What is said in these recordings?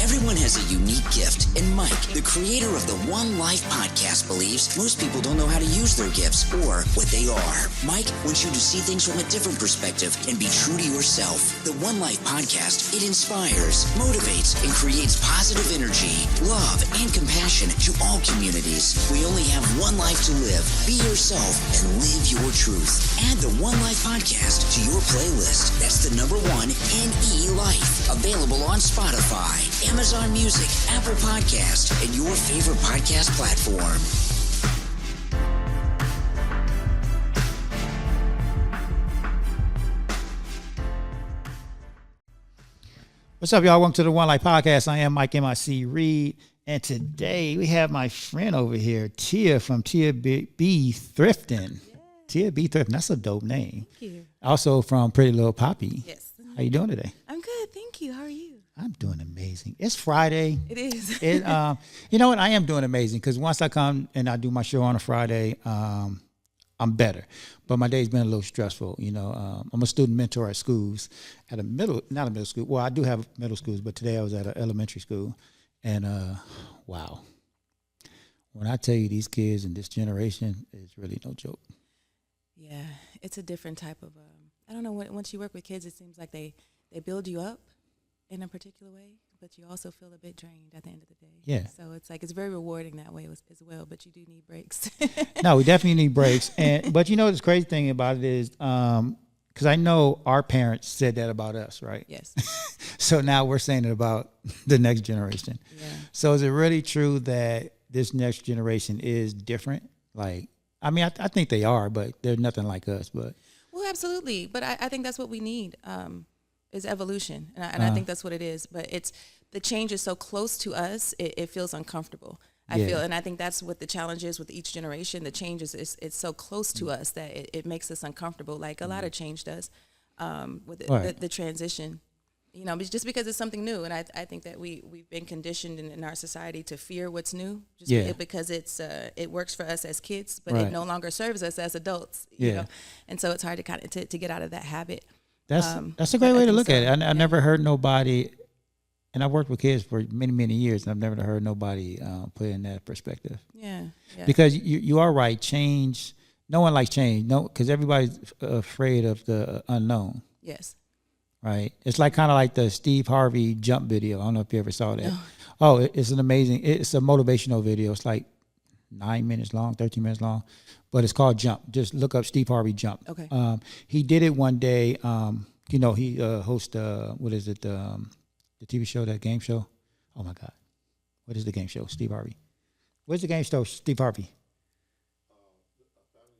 Everyone has a unique gift, and Mike, the creator of the 1NELife podcast, believes most people don't know how to use their gifts or what they are. Mike wants you to see things from a different perspective and be true to yourself. The 1NELife podcast, it inspires, motivates, and creates positive energy, love, and compassion to all communities. We only have one life to live. Be yourself and live your truth. Add the 1NELife podcast to your playlist. That's the number 1NELife. Available on Spotify, Amazon Music, Apple Podcast, and your favorite podcast platform. What's up, y'all? Welcome to the 1NELife podcast. I am Mike M.I.C. Reed, and today we have my friend over here, Tia from Tia B Thrifting. Yeah. Tia B Thrifting, that's a dope name. Thank you. Also from Pretty Little Poppy. Yes. How you doing today? I'm good, thank you. How are you? I'm doing amazing. It's Friday. It is. You know what? I am doing amazing because once I come and I do my show on a Friday, I'm better. But my day's been a little stressful. You know, I'm a student mentor at schools, not a middle school. Well, I do have middle schools, but today I was at an elementary school. And wow, when I tell you these kids in this generation, it's really no joke. Yeah, it's a different type of, I don't know, once you work with kids, it seems like they build you up in a particular way, but you also feel a bit drained at the end of the day. Yeah. So it's like, it's very rewarding that way as well, but you do need breaks. No, we definitely need breaks. But you know, the crazy thing about it is, because I know our parents said that about us, right? Yes. So now we're saying it about the next generation. Yeah. So is it really true that this next generation is different? Like, I mean, I think they are, but they're nothing like us. But Well, absolutely. But I think that's what we need, is evolution. And I think that's what it is. But the change is so close to us, it feels uncomfortable. I feel, and I think that's what the challenge is with each generation. The change is it's so close to us that it makes us uncomfortable, like a lot of change does with the transition. You know, just because it's something new, and I think that we've been conditioned in our society to fear what's new, because it works for us as kids, but it no longer serves us as adults. You know, and so it's hard to kind of to get out of that habit. That's a great way to look at it. I never heard nobody, and I worked with kids for many years, and I've never heard nobody put in that perspective. Yeah. Because you are right. Change. No one likes change. No, because everybody's afraid of the unknown. Yes. Right. It's like kind of like the Steve Harvey jump video. I don't know if you ever saw that. Oh, it's a motivational video. It's like 9 minutes long, 13 minutes long, but it's called Jump. Just look up Steve Harvey Jump. Okay. He did it one day. You know, he hosts what is it? The TV show, that game show. Oh my God, what is the game show? Steve Harvey. What's the game show? Steve Harvey.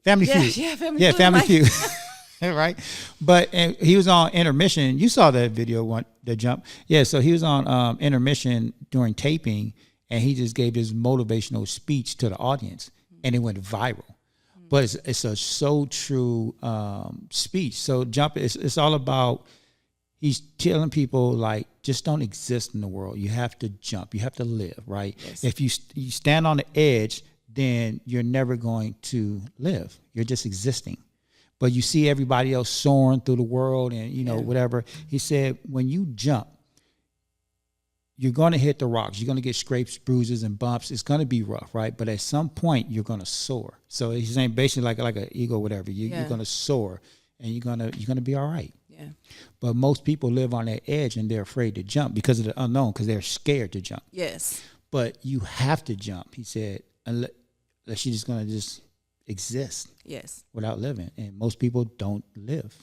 Family Feud. Yeah, Family Feud. Right, but he was on intermission. You saw that video, the jump. Yeah, so he was on intermission during taping, and he just gave this motivational speech to the audience, and it went viral. But it's a so true speech. So jump, it's all about, he's telling people, like, just don't exist in the world. You have to jump. You have to live, right? Yes. If you stand on the edge, then you're never going to live. You're just existing. But you see everybody else soaring through the world and, you know, whatever. He said, when you jump, you're going to hit the rocks. You're going to get scrapes, bruises, and bumps. It's going to be rough, right? But at some point, you're going to soar. So he's saying basically like an eagle, whatever. You're going to soar, and you're going to be all right. Yeah. But most people live on that edge, and they're afraid to jump because of the unknown, because they're scared to jump. Yes. But you have to jump, he said, unless you're just going to just exist without living, and most people don't live.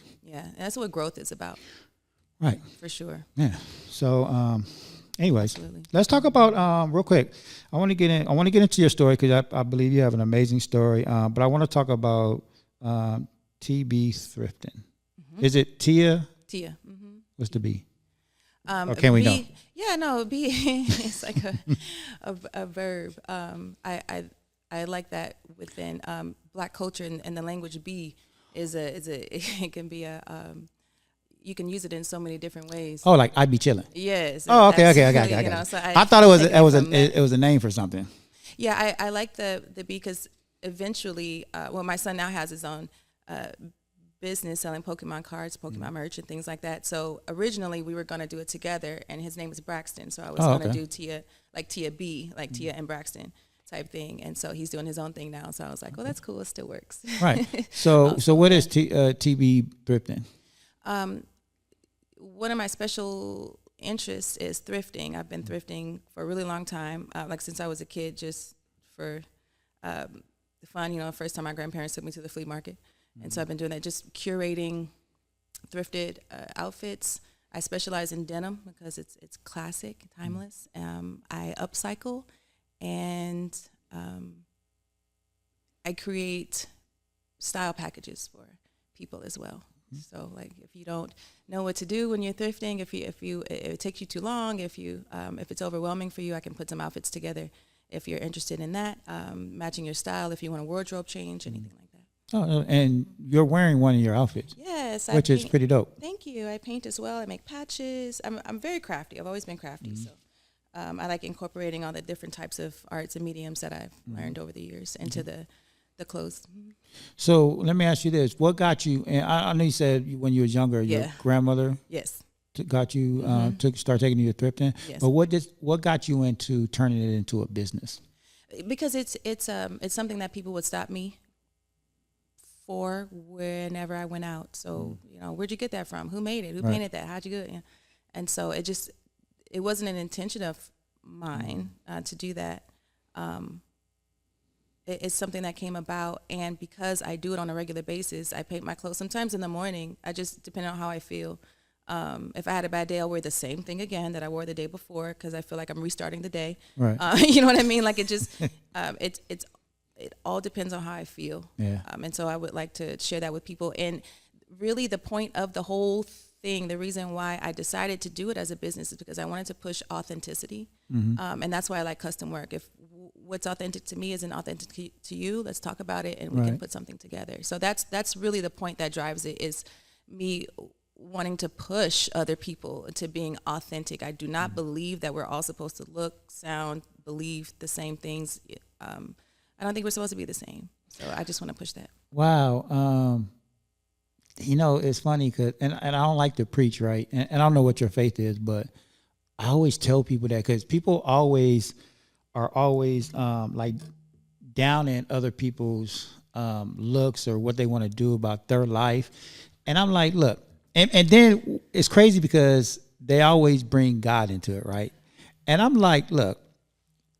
That's what growth is about, right? For sure. So anyways, let's talk about real quick, I want to get into your story, because I believe you have an amazing story, but I want to talk about TB Thrifting. Is it Tia? What's the B? Or can we know? Yeah, no, B it's like a verb. I like that within Black culture, and the language "be" it can be you can use it in so many different ways. Oh, like I be chilling. Yes. Oh, okay, I got it. So I thought it was a name for something. Yeah, I like the "be" because eventually, my son now has his own business selling Pokemon cards, Pokemon merch, and things like that. So originally we were going to do it together, and his name is Braxton. So I was going to do Tia B, like Tia and Braxton type thing. And so he's doing his own thing now. So I was like, well, that's cool. It still works. Right. So what is TB Thrifting? One of my special interests is thrifting. I've been thrifting for a really long time, like since I was a kid, just for the fun. You know, the first time my grandparents took me to the flea market. And so I've been doing that, just curating thrifted outfits. I specialize in denim because it's classic, timeless. I upcycle, and I create style packages for people as well. So like if you don't know what to do when you're thrifting, if it takes you too long, if it's overwhelming for you, I can put some outfits together. If you're interested in that, matching your style, if you want a wardrobe change, anything like that. Oh, and you're wearing one of your outfits. Yes, which is pretty dope. Thank you. I paint as well. I make patches. I'm very crafty. I've always been crafty. So I like incorporating all the different types of arts and mediums that I've learned over the years into the clothes. So let me ask you this: what got you? And I know you said when you were younger, your grandmother got you to start taking you to thrifting. Yes. But what got you into turning it into a business? Because it's something that people would stop me for whenever I went out. So, you know, where'd you get that from? Who made it? Who painted that? How'd you do it? Yeah. And so it wasn't an intention of mine to do that. It's something that came about, and because I do it on a regular basis, I paint my clothes sometimes in the morning. I just, depending on how I feel. If I had a bad day, I'll wear the same thing again that I wore the day before because I feel like I'm restarting the day. Right. You know what I mean? Like it just, it all depends on how I feel. Yeah. And so I would like to share that with people. And really the point of the whole thing, the reason why I decided to do it as a business is because I wanted to push authenticity. And that's why I like custom work. If what's authentic to me isn't authentic to you, let's talk about it and we can put something together. So that's really the point that drives it, is me wanting to push other people to being authentic. I do not believe that we're all supposed to look, sound, believe the same things. I don't think we're supposed to be the same. So I just want to push that. Wow. You know, it's funny because, and I don't like to preach, right? And I don't know what your faith is, but I always tell people that because people are always like down in other people's looks or what they want to do about their life. And I'm like, look, and then it's crazy because they always bring God into it, right? And I'm like, look,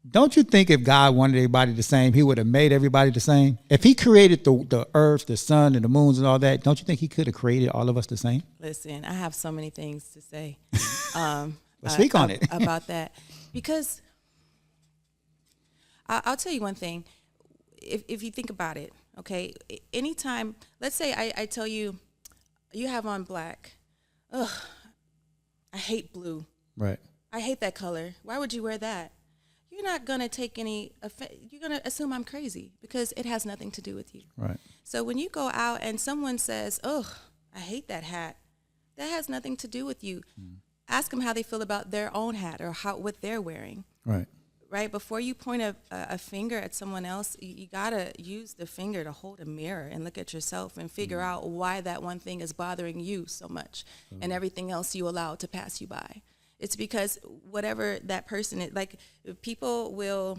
don't you think if God wanted everybody the same, he would have made everybody the same? If he created the earth, the sun, and the moons and all that, don't you think he could have created all of us the same? Listen, I have so many things to say speak on it. about that. Because I'll tell you one thing. If you think about it, okay, anytime, let's say I tell you, you have on black. Ugh, I hate blue. Right. I hate that color. Why would you wear that? You're not going to take any offense. You're going to assume I'm crazy because it has nothing to do with you. Right. So when you go out and someone says, oh, I hate that hat, that has nothing to do with you. Ask them how they feel about their own hat or what they're wearing. Right. Right. Before you point a finger at someone else, you got to use the finger to hold a mirror and look at yourself and figure out why that one thing is bothering you so much and everything else you allow to pass you by. It's because whatever that person is, like people will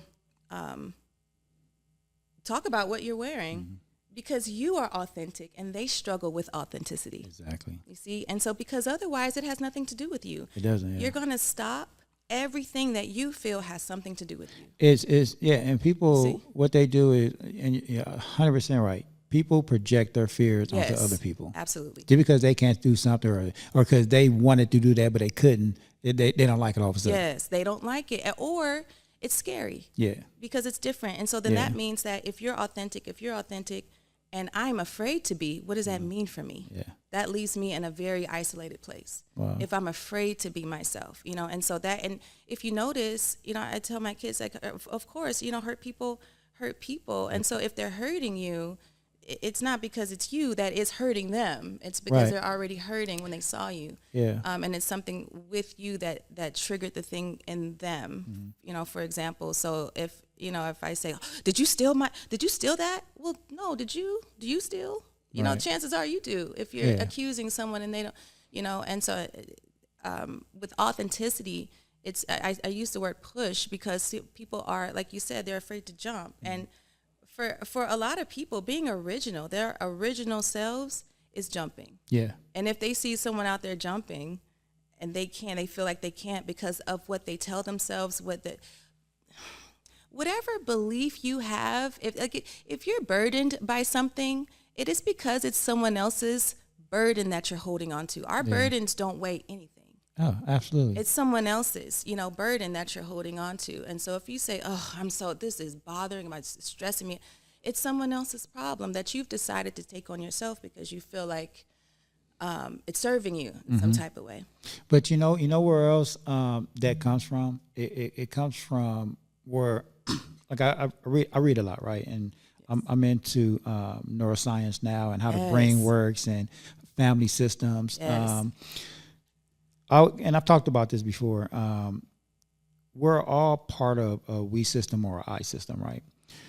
talk about what you're wearing because you are authentic and they struggle with authenticity. Exactly. You see? And so because otherwise it has nothing to do with you. It doesn't. Yeah. You're going to stop everything that you feel has something to do with you. It's and people, what they do is, and you're 100% right. People project their fears onto other people. Absolutely. Just because they can't do something or because they wanted to do that but they couldn't, they don't like it all of a sudden. Yes, they don't like it. Or it's scary. Yeah. Because it's different. And so then that means that if you're authentic and I'm afraid to be, what does that mean for me? Yeah. That leaves me in a very isolated place. Wow. If I'm afraid to be myself, you know, and so that, and if you notice, you know, I tell my kids, like, of course, you know, hurt people. And so if they're hurting you, it's not because it's you that is hurting them. It's because they're already hurting when they saw you. Yeah. And it's something with you that triggered the thing in them. You know, for example, so if I say, did you steal that? Well, no, do you steal? You know, chances are you do if you're accusing someone and they don't, you know. And so with authenticity, it's I use the word push because people are, like you said, they're afraid to jump. And for a lot of people, being original, their original selves is jumping. Yeah. And if they see someone out there jumping and they feel like they can't because of what they tell themselves, whatever belief you have, if you're burdened by something, it is because it's someone else's burden that you're holding on to. Our burdens don't weigh anything. Oh, absolutely. It's someone else's, you know, burden that you're holding on to. And so if you say, oh, this is bothering me, it's stressing me, it's someone else's problem that you've decided to take on yourself because you feel like it's serving you in some type of way. But you know where else that comes from? It comes from where, like I read a lot, right? And I'm into neuroscience now and how the brain works and family systems. Yes. And I've talked about this before. We're all part of a we system or an I system, right?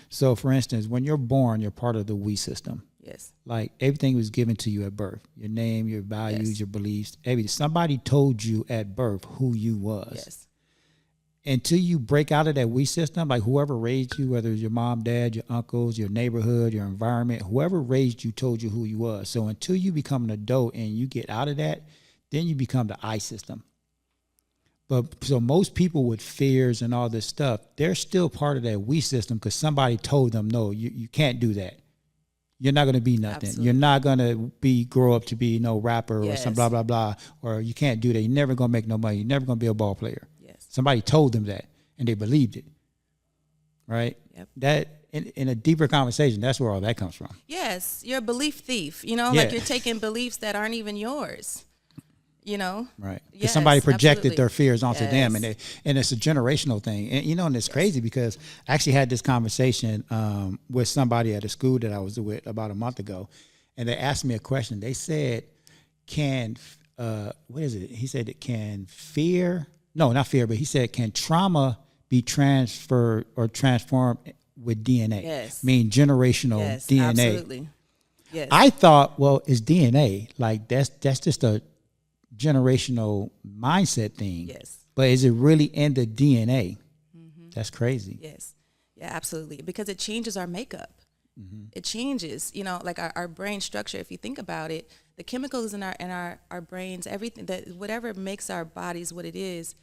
So, for instance, when you're born, you're part of the we system. Yes. Like everything was given to you at birth. Your name, your values, your beliefs, everything. Somebody told you at birth who you was. Yes. Until you break out of that we system, like whoever raised you, whether it's your mom, dad, your uncles, your neighborhood, your environment, whoever raised you told you who you was. So until you become an adult and you get out of that, then you become the I system. But so most people with fears and all this stuff, they're still part of that we system because somebody told them, no, you can't do that. You're not going to be nothing. Absolutely. You're not going to grow up to be no rapper or some blah, blah, blah, or you can't do that. You're never going to make no money. You're never going to be a ball player. Yes. Somebody told them that and they believed it. Right? Yep. That in a deeper conversation, that's where all that comes from. Yes. You're a belief thief, you know, like you're taking beliefs that aren't even yours. You know, right? Because yes, somebody projected absolutely. their fears onto them, and it's a generational thing. And you know, and it's crazy because I actually had this conversation with somebody at a school that I was with about a month ago, and they asked me a question. They said, "Can what is it?" He said, "Can fear? No, not fear, but he said, can trauma be transferred or transformed with DNA? Yes, mean generational DNA. Absolutely. Yes, I thought, well, it's DNA. Like that's just a generational mindset thing. Yes. But is it really in the DNA? Mm-hmm. That's crazy. Yes. Yeah, absolutely. Because it changes our makeup. Mm-hmm. It changes, you know, like our brain structure. If you think about it, the chemicals in our brains, everything that whatever makes our bodies what it is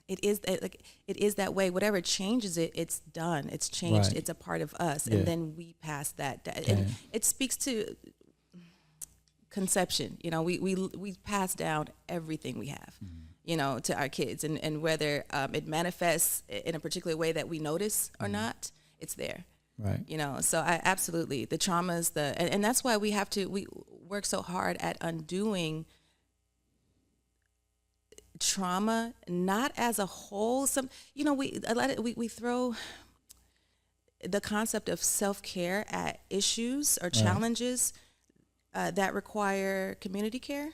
that way. Whatever changes it, it's done. It's changed. Right. It's a part of us. Yeah. And then we pass that. And it speaks to conception. You know, we pass down everything we have, you know, to our kids, and whether it manifests in a particular way that we notice or not, it's there. Right. You know, so I absolutely, the traumas, and that's why we work so hard at undoing trauma, not as a whole. You know, we throw the concept of self-care at issues or challenges that require community care.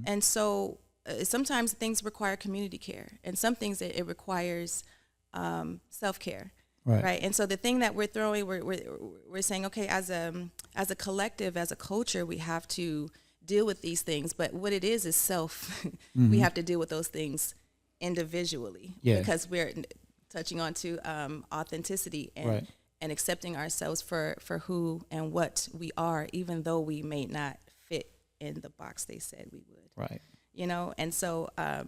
And so sometimes things require community care, and some things it requires self-care. Right. And so the thing that we're throwing, we're saying, okay, as a collective, as a culture, we have to deal with these things. But what it is self. We have to deal with those things individually, because we're touching on to authenticity and accepting ourselves for who and what we are, even though we may not fit in the box they said we would. Right. You know, and I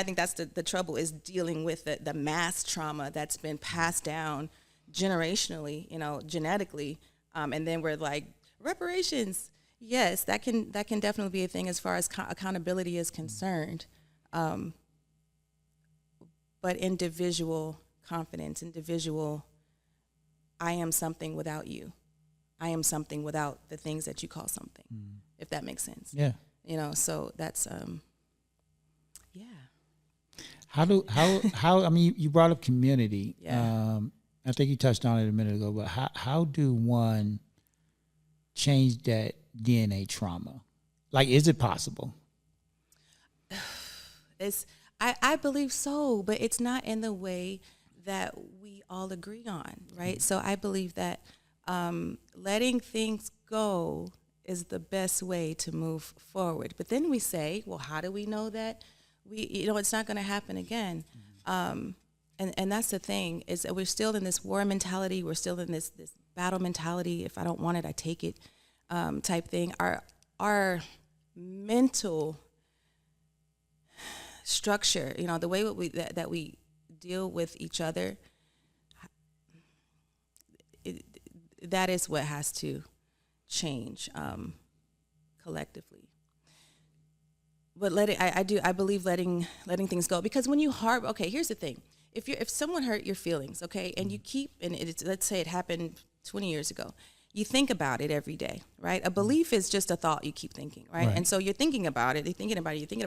think that's the trouble, is dealing with the mass trauma that's been passed down generationally, you know, genetically, and then we're like, reparations. Yes, that can definitely be a thing as far as accountability is concerned, but individual confidence, individual, I am something without you. I am something without the things that you call something, if that makes sense. Yeah. You know, so that's, yeah. How, I mean, you brought up community. Yeah. I think you touched on it a minute ago, but how do one change that DNA trauma? Like, is it possible? I believe so, but it's not in the way that we all agree on, right? So I believe that letting things go is the best way to move forward. But then we say, well, how do we know that it's not going to happen again? And that's the thing, is that we're still in this war mentality. We're still in this battle mentality. If I don't want it, I take it, type thing. Our mental structure, the way that we deal with each other, that is what has to change collectively. But I believe letting things go, because when you harbor, okay, here's the thing: if someone hurt your feelings, okay, and you let's say it happened 20 years ago, you think about it every day, right? A belief is just a thought you keep thinking, right? And so you're thinking about it,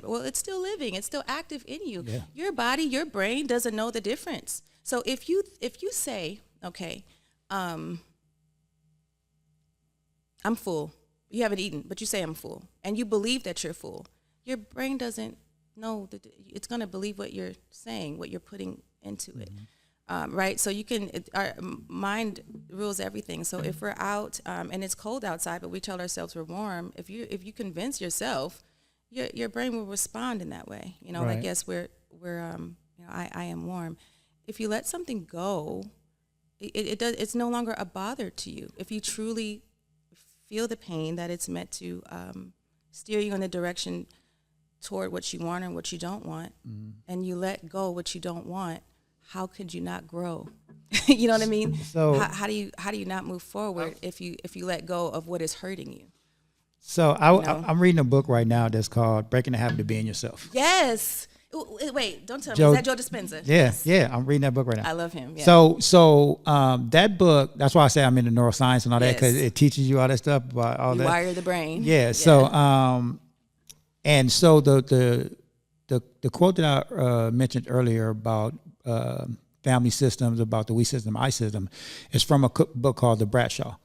well, it's still living, it's still active in you. Yeah. Your body, your brain doesn't know the difference. So if you say, okay, I'm full, you haven't eaten, but you say I'm full, and you believe that you're full, your brain doesn't know that it's going to believe what you're saying, what you're putting into it. Right? So our mind rules everything. So if we're out and it's cold outside, but we tell ourselves we're warm, if you convince yourself, your brain will respond in that way. Like, yes, we're I am warm. If you let something go, it's no longer a bother to you. If you truly feel the pain, that it's meant to steer you in the direction toward what you want and what you don't want, and you let go what you don't want, how could you not grow? You know what I mean? So how do you not move forward if you let go of what is hurting you? So I'm reading a book right now that's called Breaking the Habit of Being Yourself. Yes. Wait, don't tell me. Is that Joe Dispenza? Yeah, yes. Yeah. I'm reading that book right now. I love him. Yeah. So that book, that's why I say I'm into neuroscience and all that, because it teaches you all that stuff about all that. You wire the brain. Yeah. So and so the quote that I mentioned earlier about family systems, about the we system, I system, is from a book called The Bradshaw,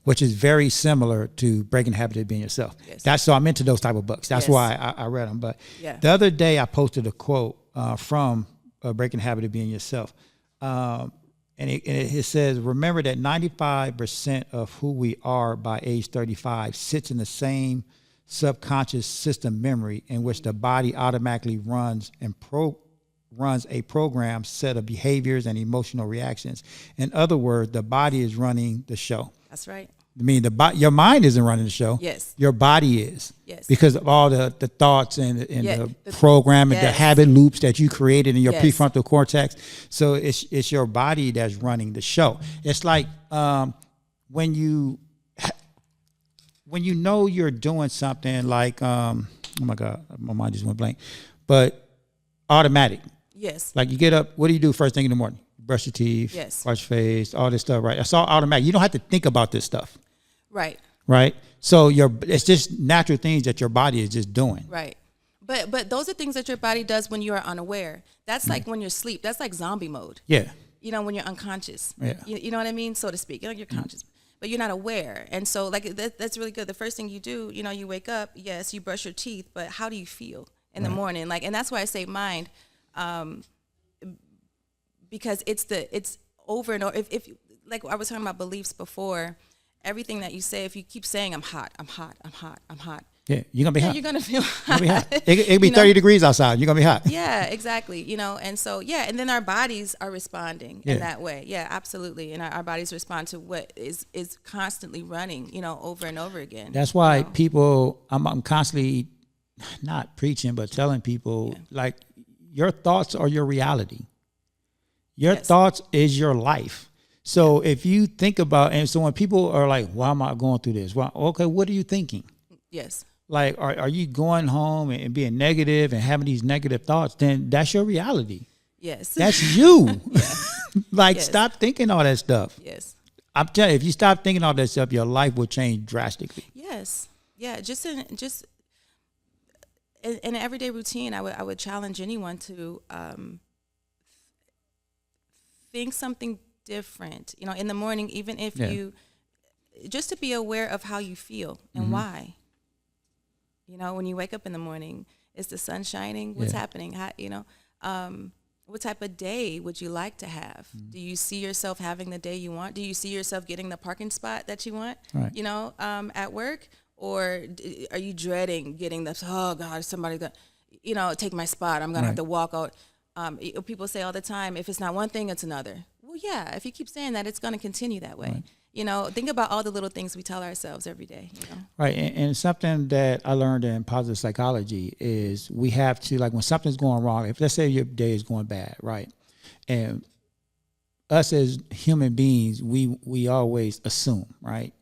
which is very similar to Breaking the Habit of Being Yourself. Yes. So I'm into those type of books. That's why I read them. But the other day I posted a quote from Breaking the Habit of Being Yourself. And it says, remember that 95% of who we are by age 35 sits in the same subconscious system memory in which the body automatically runs a programmed set of behaviors and emotional reactions. In other words, the body is running the show. That's right. I mean, your mind isn't running the show. Yes. Your body is. Yes. Because of all the thoughts and the program and the habit loops that you created in your prefrontal cortex. So it's your body that's running the show. It's like when you know you're doing something like, oh my God, my mind just went blank, but automatic. Yes. Like you get up, what do you do first thing in the morning? Brush your teeth, wash your face, all this stuff, right? It's all automatic. You don't have to think about this stuff. Right. Right? So it's just natural things that your body is just doing. Right. But those are things that your body does when you are unaware. That's like when you're asleep. That's like zombie mode. Yeah. When you're unconscious. Yeah. You know what I mean? So to speak. You're conscious. But you're not aware. And so like that's really good. The first thing you do, you wake up, yes, you brush your teeth, but how do you feel in the morning? Like, and that's why I say mind, because it's over and over. If like I was talking about beliefs before, everything that you say, if you keep saying I'm hot, yeah, you're gonna be hot. You're gonna feel hot. It could be 30 degrees outside. You're gonna be hot. Yeah, exactly. And so and then our bodies are responding in that way. Yeah, absolutely. And our bodies respond to what is constantly running, over and over again. That's why people, I'm constantly not preaching, but telling people like your thoughts are your reality. Your thoughts is your life. So if you think about, and so when people are like, why am I going through this? Well, okay, what are you thinking? Yes. Like, are you going home and being negative and having these negative thoughts? Then that's your reality. Yes. That's you. Stop thinking all that stuff. Yes. I'm telling you, if you stop thinking all that stuff, your life will change drastically. Yes. Yeah. Just in everyday routine, I would challenge anyone to think something different. In the morning, even if you just to be aware of how you feel and why. When you wake up in the morning, is the sun shining? What's happening? How, What type of day would you like to have? Do you see yourself having the day you want? Do you see yourself getting the parking spot that you want, Right. at work? Or are you dreading getting oh God, somebody that, take my spot. I'm going to have to walk out. People say all the time, if it's not one thing, it's another. Well, yeah, if you keep saying that, it's going to continue that way. Right. Think about all the little things we tell ourselves every day. Right. And something that I learned in positive psychology is we have to, like, when something's going wrong, if let's say your day is going bad, right? And us as human beings, we always assume, right?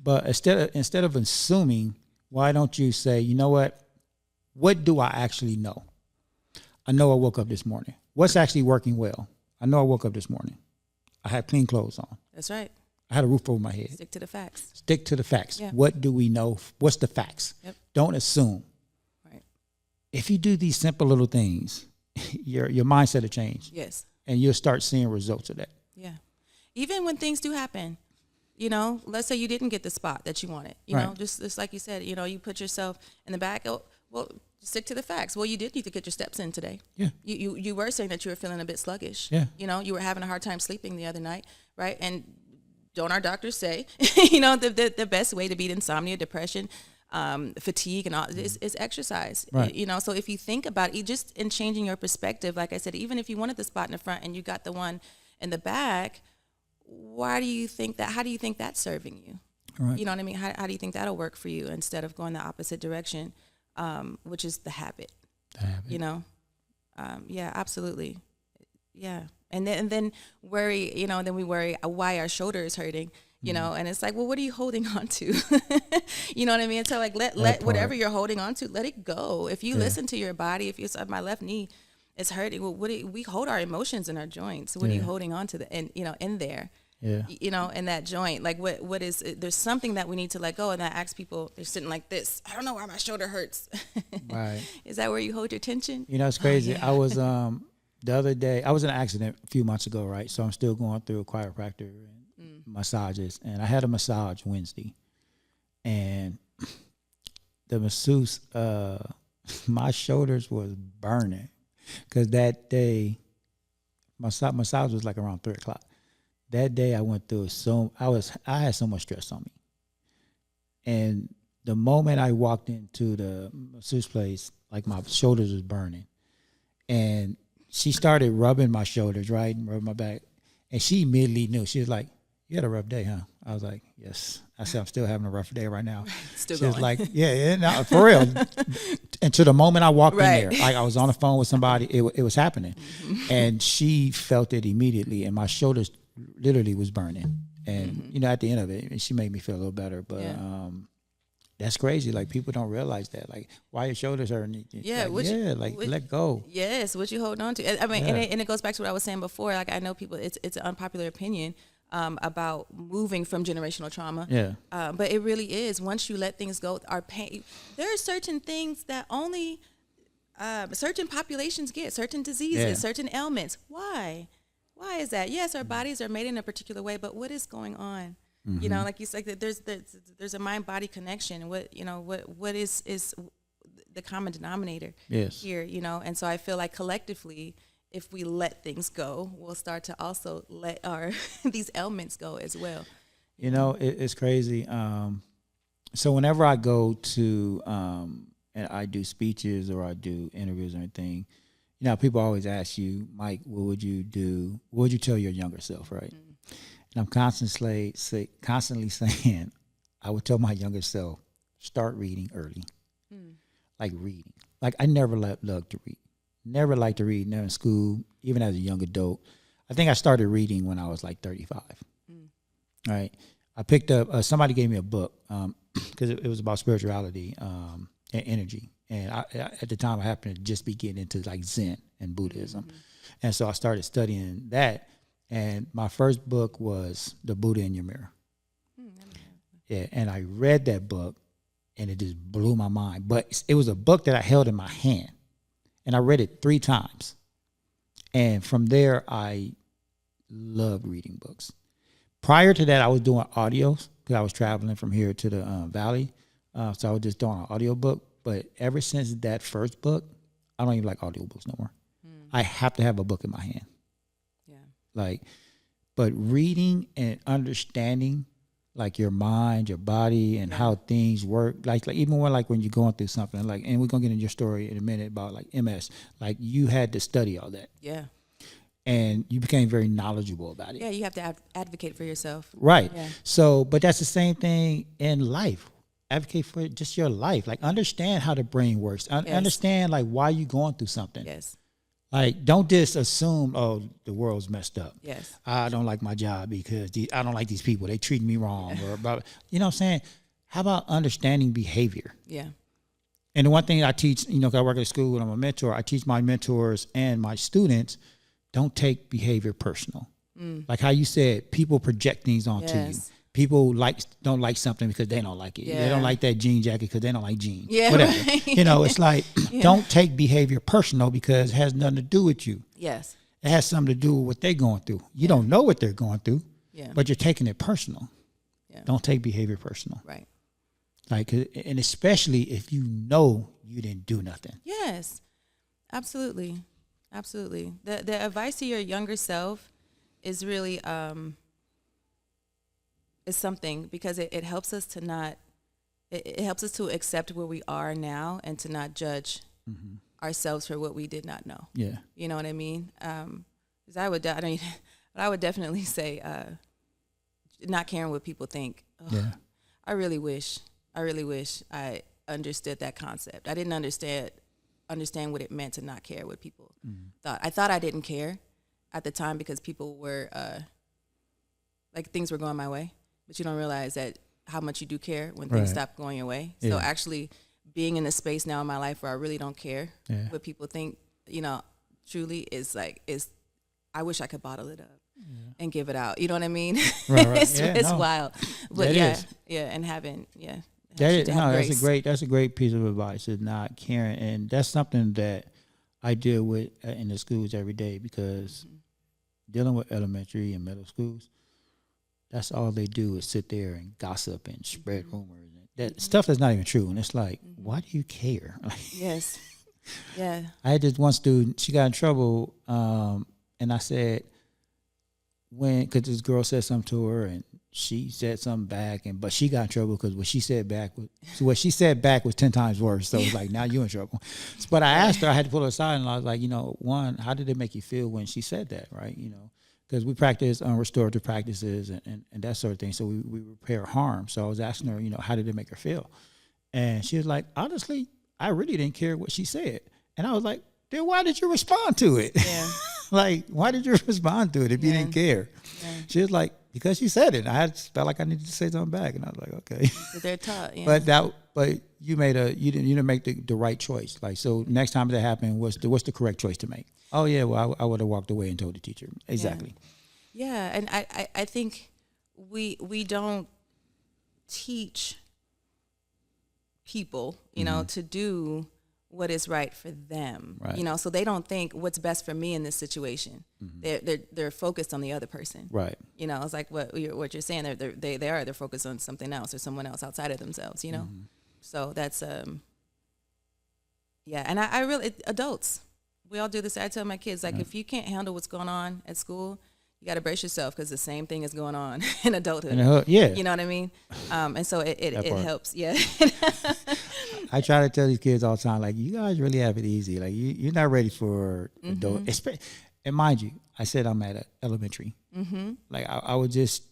But instead of assuming, why don't you say, you know what do I actually know? I know I woke up this morning. What's actually working well? I know I woke up this morning. I had clean clothes on. That's right. I had a roof over my head. Stick to the facts. Stick to the facts. Yeah. What do we know? What's the facts? Yep. Don't assume. Right. If you do these simple little things, your mindset will change. Yes. And you'll start seeing results of that. Yeah. Even when things do happen, let's say you didn't get the spot that you wanted, Right. just like you said, you put yourself in the back. Oh, well, stick to the facts. Well, you did need to get your steps in today. Yeah. You were saying that you were feeling a bit sluggish. Yeah. You were having a hard time sleeping the other night, right? And don't our doctors say, the best way to beat insomnia, depression, fatigue, and all is exercise. Right. So if you think about it, just in changing your perspective, like I said, even if you wanted the spot in the front and you got the one in the back, why do you think that? How do you think that's serving you? Right. You know what I mean? How do you think that'll work for you instead of going the opposite direction, which is the habit? Yeah, absolutely. Yeah. And then worry, then we worry why our shoulder is hurting, and it's like, well, what are you holding on to? You know what I mean? So like, let whatever you're holding on to, let it go. If you listen to your body, if you said my left knee is hurting, well, we hold our emotions in our joints. What are you holding on to in there? Yeah. In that joint, like what is, there's something that we need to let go. And that asks people, they're sitting like this. I don't know why my shoulder hurts. Right. Is that where you hold your tension? It's crazy. Oh, yeah. I was, the other day, I was in an accident a few months ago, right? So I'm still going through a chiropractor and massages. And I had a massage Wednesday. And the masseuse, my shoulders was burning. Because that day, my massage was like around 3 o'clock. That day I went through I had so much stress on me. And the moment I walked into the masseuse place, like my shoulders was burning. And she started rubbing my shoulders, right? And rubbing my back. And she immediately knew. She was like, you had a rough day, huh? I was like, yes. I said, I'm still having a rough day right now. Still she going. was like, yeah, no, for real. And to the moment I walked in there, like I was on the phone with somebody, it was happening. Mm-hmm. And she felt it immediately. And my shoulders literally was burning. And, at the end of it, she made me feel a little better. But that's crazy. Like, people don't realize that. Like, why your shoulders hurting? Yeah. Let go. Yes. What you holding on to. I mean, and it goes back to what I was saying before. Like, I know people, it's an unpopular opinion about moving from generational trauma. Yeah. But it really is. Once you let things go, our pain, there are certain things that only certain populations get, certain diseases, certain ailments. Why? Why is that? Yes, our bodies are made in a particular way, but what is going on? Mm-hmm. Like you said, there's a mind-body connection. What is the common denominator here? And so I feel like collectively, if we let things go, we'll start to also let our these ailments go as well. It's crazy. So whenever I go to and I do speeches or I do interviews or anything, people always ask you, Mike, what would you do? What would you tell your younger self, right? Mm-hmm. And I'm constantly saying, I would tell my younger self, start reading early. Like reading. Like I never loved to read. Never liked to read, never in school, even as a young adult. I think I started reading when I was like 35. Right? I picked up, somebody gave me a book because it was about spirituality and energy. And at the time, I happened to just be getting into like Zen and Buddhism. Mm-hmm. And so I started studying that. And my first book was The Buddha in Your Mirror. Yeah, and I read that book and it just blew my mind. But it was a book that I held in my hand. And I read it 3 times. And from there, I loved reading books. Prior to that, I was doing audios because I was traveling from here to the valley. So I was just doing an audio book. But ever since that first book, I don't even like audiobooks no more. I have to have a book in my hand. Yeah. Like, but reading and understanding like your mind, your body, and how things work. Like even when you're going through something, like, and we're gonna get into your story in a minute about like MS. Like you had to study all that. Yeah. And you became very knowledgeable about it. Yeah, you have to advocate for yourself. Right. Yeah. So, but that's the same thing in life. Advocate for just your life. Like understand how the brain works. Understand like why you going through something. Yes. Like don't just assume, oh, the world's messed up. Yes. I don't like my job because I don't like these people. They treat me wrong. Or about, you know what I'm saying? How about understanding behavior? Yeah. And the one thing I teach, 'cause I work at a school and I'm a mentor, I teach my mentors and my students, don't take behavior personal. Like how you said, people project things onto you. People don't like something because they don't like it. Yeah. They don't like that jean jacket because they don't like jeans. Yeah, whatever. right. It's like don't take behavior personal because it has nothing to do with you. Yes. It has something to do with what they're going through. You don't know what they're going through, but you're taking it personal. Yeah. Don't take behavior personal. Right. Like, and especially if you know you didn't do nothing. Yes. Absolutely. Absolutely. The advice to your younger self is really is something because it helps us to not it helps us to accept where we are now and to not judge ourselves for what we did not know. Yeah. You know what I mean? Because I would definitely say not caring what people think. Ugh, Yeah. I really wish I understood that concept. I didn't understand what it meant to not care what people thought. I thought I didn't care at the time because people were like things were going my way, but you don't realize that how much you do care when things stop going your way. Yeah. So actually being in a space now in my life where I really don't care what people think, truly is I wish I could bottle it up and give it out. You know what I mean? Right. It's wild. But that and having that's a great piece of advice, is not caring. And that's something that I deal with in the schools every day, because dealing with elementary and middle schools, that's all they do is sit there and gossip and spread rumors. That stuff that's not even true. And it's like, why do you care? Yes. Yeah. I had this one student, she got in trouble, and I said, because this girl said something to her and she said something back, but she got in trouble because what she said back was 10 times worse. So it was like, now you're in trouble. But I asked her, I had to pull her aside, and I was like, one, how did it make you feel when she said that, right? Because we practice restorative practices and that sort of thing. So we repair harm. So I was asking her, how did it make her feel? And she was like, honestly, I really didn't care what she said. And I was like, then why did you respond to it? Yeah. Like, why did you respond to it if you didn't care? Yeah. She was like, because you said it. I felt like I needed to say something back, and I was like, okay. So they're taught, yeah. But you didn't make the right choice. Like, so next time that happened, what's the correct choice to make? Oh yeah, well I would have walked away and told the teacher. Exactly. Yeah, and I think we don't teach people, to do what is right for them, right. So they don't think what's best for me in this situation. They're focused on the other person, right? It's like what you're saying. They're focused on something else or someone else outside of themselves, So that's and I really adults, we all do this. I tell my kids, like, if you can't handle what's going on at school, you got to brace yourself, because the same thing is going on in adulthood. Yeah, you know what I mean. And so it helps. Yeah. I try to tell these kids all the time, like, you guys really have it easy. Like, you're not ready for adult. And mind you, I said I'm at elementary. Like, I was just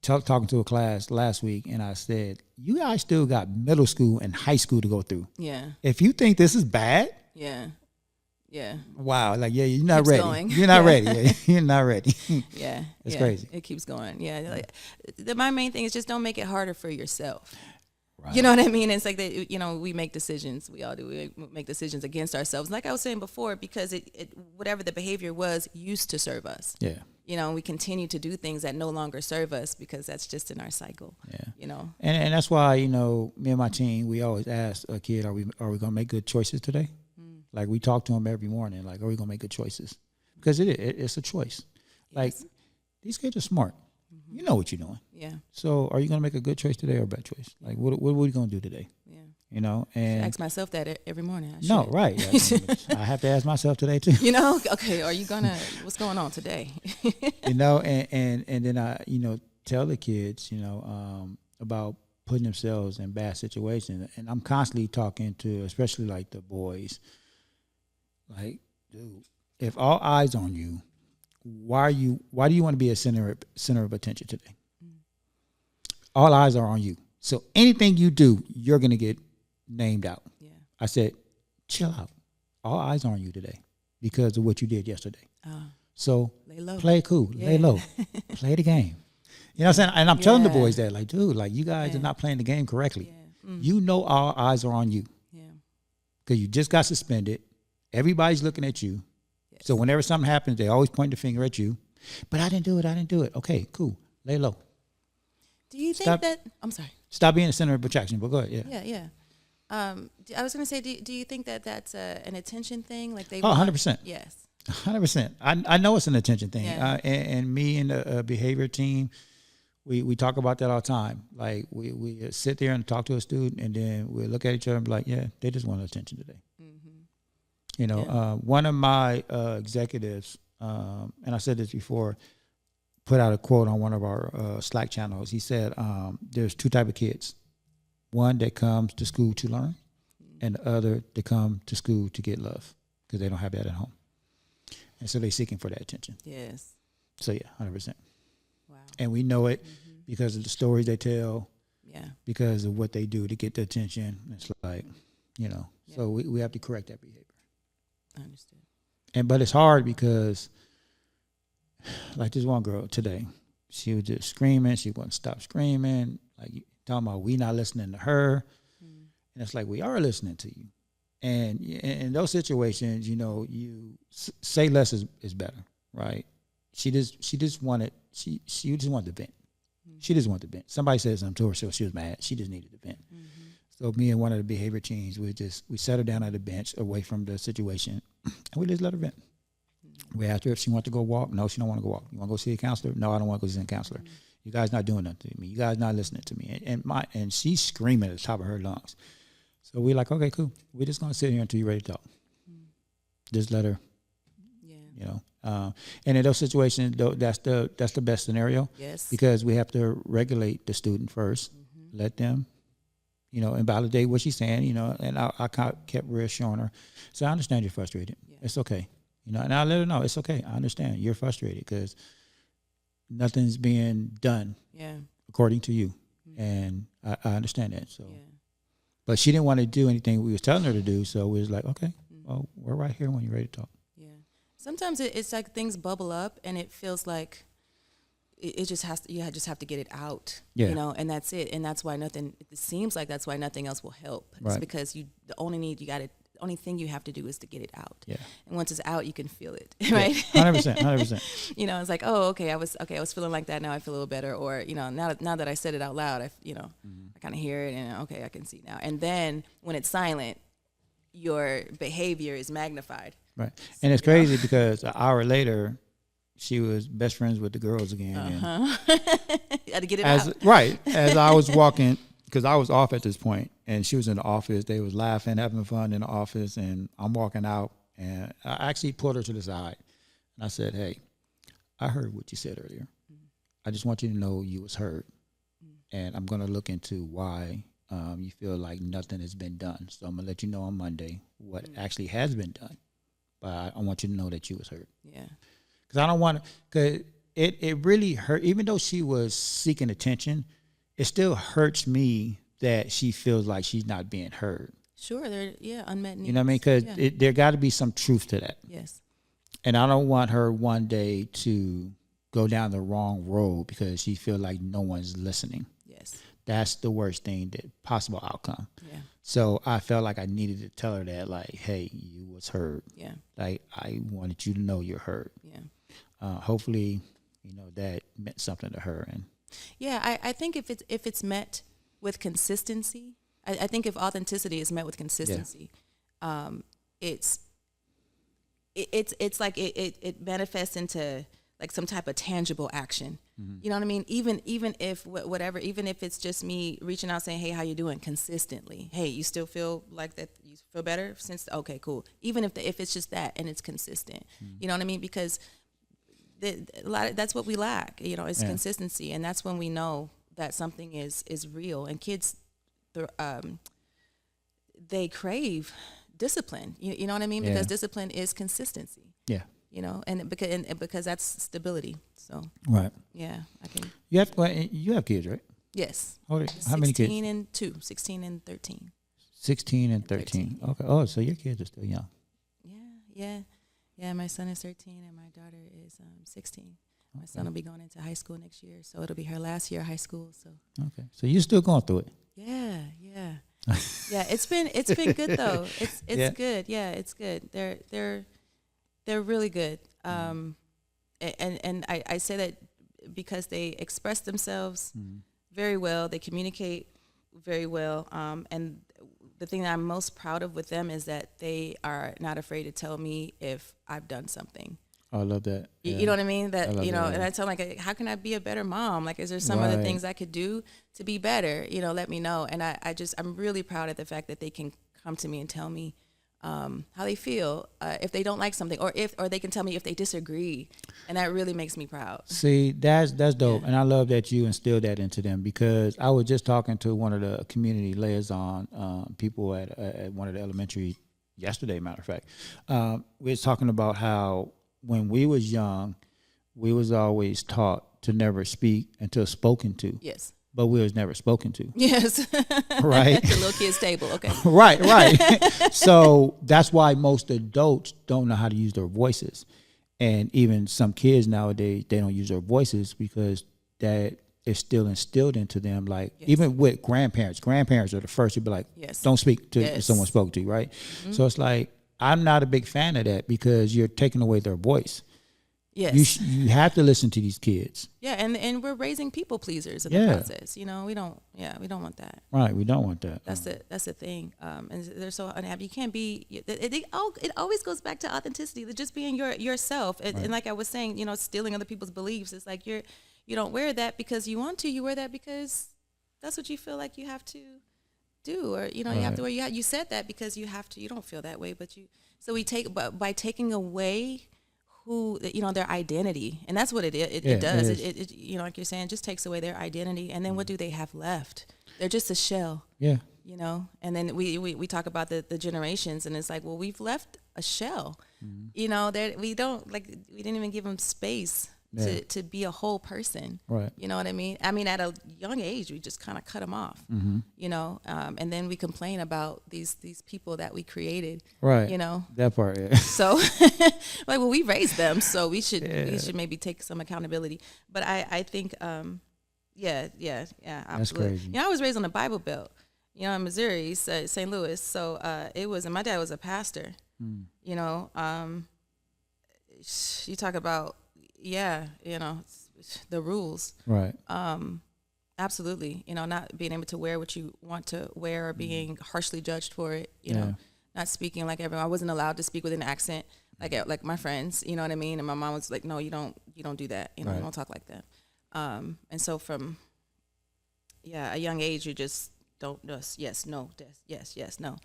talking to a class last week, and I said, you guys still got middle school and high school to go through. Yeah. If you think this is bad, yeah. Wow. Like, you're not Keeps ready. Going. You're not ready. Yeah, you're not ready. Yeah. It's crazy. It keeps going. Yeah. Like, my main thing is just don't make it harder for yourself. Right. You know what I mean? It's like that, we make decisions. We all do. We make decisions against ourselves. Like I was saying before, because it whatever the behavior was used to serve us. Yeah. We continue to do things that no longer serve us because that's just in our cycle. Yeah. And that's why, me and my team, we always ask a kid, are we going to make good choices today? Like, we talk to them every morning, like, are we going to make good choices? Because it's a choice. Like, these kids are smart. You know what you're doing. Yeah. So are you going to make a good choice today or a bad choice? Like, what are we going to do today? Yeah. you know. And I ask myself that every morning. no, right. I have to ask myself today too. You know, okay, what's going on today? You know, and then I, tell the kids, about putting themselves in bad situations. And I'm constantly talking to, especially like the boys, like, dude, if all eyes on you, why do you want to be a center of attention today? All eyes are on you. So anything you do, you're going to get named out. Yeah. I said, chill out. All eyes are on you today because of what you did yesterday. So lay low. Play cool. Yeah. Lay low. Play the game. You know what I'm saying? And I'm telling the boys that, like, dude, like, you guys are not playing the game correctly. Yeah. You know all eyes are on you. Yeah. Because you just got suspended. Everybody's looking at you. Yes. So whenever something happens, they always point the finger at you. But I didn't do it. Okay, cool. Lay low. Do you think that... I'm sorry. Stop being the center of attraction, but go ahead. Yeah. I was going to say, do you think that that's an attention thing? Like they 100%. Yes. 100%. I know it's an attention thing. Yeah. And me and the behavior team, we talk about that all the time. Like we sit there and talk to a student, and then we look at each other and be like, yeah, they just want attention today. One of my executives, and I said this before, put out a quote on one of our Slack channels. He said, there's two type of kids. One that comes to school to learn, and the other that come to school to get love because they don't have that at home. And so they're seeking for that attention. Yes. So, yeah, 100%. Wow. And we know it because of the stories they tell, because of what they do to get the attention. It's like, so we have to correct that behavior. I understand. But it's hard because, like this one girl today, she was just screaming. She wouldn't stop screaming. Like, talking about we not listening to her. And it's like, we are listening to you. And in those situations, you say less is better, right? She just wanted to vent. She just wanted to vent. Somebody said something to her, so she was mad. She just needed to vent. So me and one of the behavior teams, we sat her down at a bench away from the situation, and we just let her vent. We asked her if she wanted to go walk. No, she don't want to go walk. You want to go see a counselor? No, I don't want to go see a counselor. You guys not doing nothing to me. You guys not listening to me. And she's screaming at the top of her lungs. So we're like, okay, cool. We're just gonna sit here until you're ready to talk. Just let her. And in those situations, that's the best scenario. Yes. Because we have to regulate the student first, let them, invalidate what she's saying, and I kept reassuring her. So I understand you're frustrated. Yeah. It's okay. And I let her know it's okay. I understand you're frustrated because nothing's being done according to you. And I understand that. So, but she didn't want to do anything we was telling her to do. So we was like, okay, well, we're right here when you're ready to talk. Sometimes it's like things bubble up and it feels like it just has to, you just have to get it out, and that's it. And that's why it seems like that's why nothing else will help. Right. It's because the only thing you have to do is to get it out. Yeah. And once it's out, you can feel it, right? 100%. It's like, oh, okay, I was feeling like that. Now I feel a little better. Or, now that I said it out loud, I kind of hear it and okay, I can see now. And then when it's silent, your behavior is magnified. Right. And it's crazy because an hour later, she was best friends with the girls again. You had to get it out. Right. As I was walking, because I was off at this point, and she was in the office. They was laughing, having fun in the office, and I'm walking out, and I actually pulled her to the side. And I said, hey, I heard what you said earlier. I just want you to know you was heard. And I'm going to look into why you feel like nothing has been done. So I'm going to let you know on Monday what actually has been done. But I want you to know that you was hurt. Yeah. Because I don't want to, because it really hurt. Even though she was seeking attention, it still hurts me that she feels like she's not being heard. Sure. Unmet needs. You know what I mean? Because there got to be some truth to that. Yes. And I don't want her one day to go down the wrong road because she feel like no one's listening. Yes. That's the worst thing, the possible outcome. Yeah. So I felt like I needed to tell her that, like, hey, you was heard. Yeah. Like, I wanted you to know you're heard. Yeah. Hopefully, that meant something to her. And yeah, I think if it's met with consistency, I think if authenticity is met with consistency, it's like it manifests into like some type of tangible action. You know what I mean? Even if whatever, even if it's just me reaching out saying, hey, how you doing, consistently. Hey, you still feel like that? You feel better since? Okay, cool. Even if it's just that and it's consistent, you know what I mean? Because that's what we lack. You know, it's consistency, and that's when we know that something is real. And kids, they crave discipline. You know what I mean? Because discipline is consistency. Yeah. You know, and because that's stability. So right. Yeah, I can. You have kids, right? Yes. How many kids? 16 and 13. 16 and 13. Okay. Oh, so your kids are still young. Yeah. My son is 13 and my daughter is 16. My son will be going into high school next year, so it'll be her last year of high school. So. Okay. So you're still going through it. Yeah. Yeah. It's been good though. It's good. Yeah, it's good. They're really good. And I say that because they express themselves very well. They communicate very well. And the thing that I'm most proud of with them is that they are not afraid to tell me if I've done something. Oh, I love that. You know what I mean? And I tell them, like, how can I be a better mom? Like, is there some other things I could do to be better? You know, let me know. And I'm really proud of the fact that they can come to me and tell me how they feel if they don't like something, or they can tell me if they disagree, and that really makes me proud. See, that's dope, and I love that you instilled that into them, because I was just talking to one of the community liaison people at one of the elementary yesterday. Matter of fact, we was talking about how when we was young, we was always taught to never speak until spoken to. Yes. But we was never spoken to. Yes. Right? The little kid's table, okay. Right. So that's why most adults don't know how to use their voices. And even some kids nowadays, they don't use their voices because that is still instilled into them. Like, even with grandparents are the first to be like, don't speak to if someone spoke to you, right? Mm-hmm. So it's like, I'm not a big fan of that, because you're taking away their voice. Yes. You have to listen to these kids. Yeah, and we're raising people pleasers in the process. You know, we don't want that. Right, we don't want that. That's the thing. And they're so unhappy. You can't be. It always goes back to authenticity, just being yourself. And like I was saying, you know, stealing other people's beliefs. It's like you don't wear that because you want to. You wear that because that's what you feel like you have to do, or you have to wear. You said that because you have to. You don't feel that way, but you. So by taking away who, their identity, and that's what it does. It like you're saying, just takes away their identity, and then what do they have left? They're just a shell. Yeah. And then we talk about the generations, and it's like, well, we've left a shell. That we didn't even give them space to be a whole person. Right. You know what I mean? I mean, at a young age, we just kind of cut them off. And then we complain about these people that we created. Right. That part. Yeah. So, we raised them, so we should maybe take some accountability. But I think, absolutely. That's crazy. I was raised on the Bible Belt. In Missouri, St. Louis. So and my dad was a pastor. You talk about. The rules. Right. Absolutely. Not being able to wear what you want to wear, or being harshly judged for it. Not speaking like everyone. I wasn't allowed to speak with an accent like my friends. You know what I mean? And my mom was like, "No, you don't do that. You don't talk like that." And so from a young age, you just don't just yes, no, yes, no.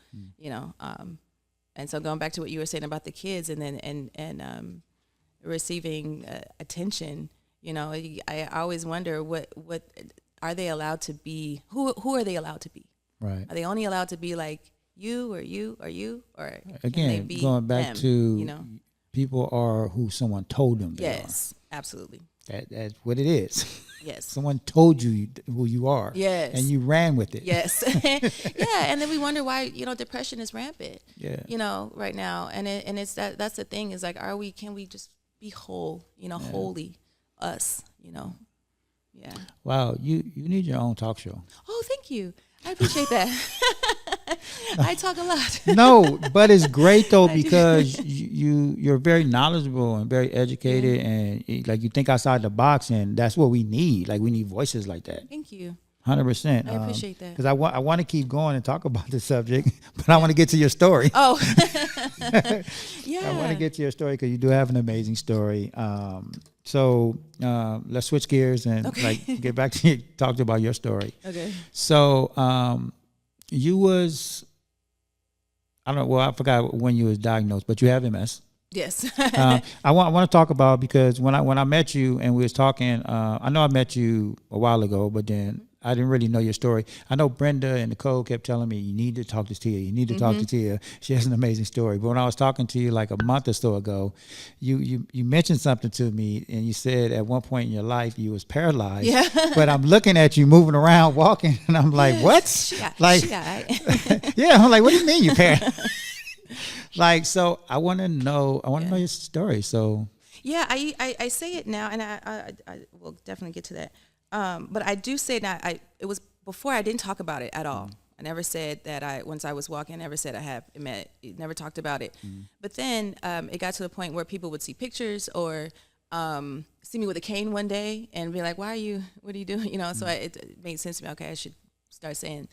And so going back to what you were saying about the kids, and then receiving attention, I always wonder what are they allowed to be? Who are they allowed to be? Right. Are they only allowed to be like you, or again going back them, to people are who someone told them they are. Absolutely. That's what it is. Yes. Someone told you who you are. Yes. And you ran with it. Yes. Yeah. And then we wonder why, depression is rampant. Yeah. Right now. And it's that's the thing, is like, can we just be whole, wholly us, Yeah. Wow. You need your own talk show. Oh, thank you. I appreciate that. I talk a lot. No, but it's great though, because you're very knowledgeable and very educated, and like you think outside the box, and that's what we need. Like, we need voices like that. Thank you. 100%. I appreciate that. Because I want to keep going and talk about this subject, but I want to get to your story. Oh, yeah. I want to get to your story because you do have an amazing story. So let's switch gears and get back to talk about your story. Okay. So you was, I don't know. Well, I forgot when you was diagnosed, but you have MS. Yes. I want to talk about, because when I met you and we was talking, I know I met you a while ago, but then I didn't really know your story. I know Brenda and Nicole kept telling me, you need to talk to Tia. You need to talk to Tia. She has an amazing story. But when I was talking to you like a month or so ago, you mentioned something to me, and you said at one point in your life you was paralyzed. Yeah. But I'm looking at you moving around, walking, and I'm like, what? She got Yeah, I'm like, what do you mean you paralyzed? Like, so I want to know your story. So yeah, I say it now, and I will definitely get to that. But I do say that it was before I didn't talk about it at all. I never said that once I was walking, I never said I have met, never talked about it. But then it got to the point where people would see pictures or see me with a cane one day and be like, what are you doing? So it made sense to me. Okay, I should start saying,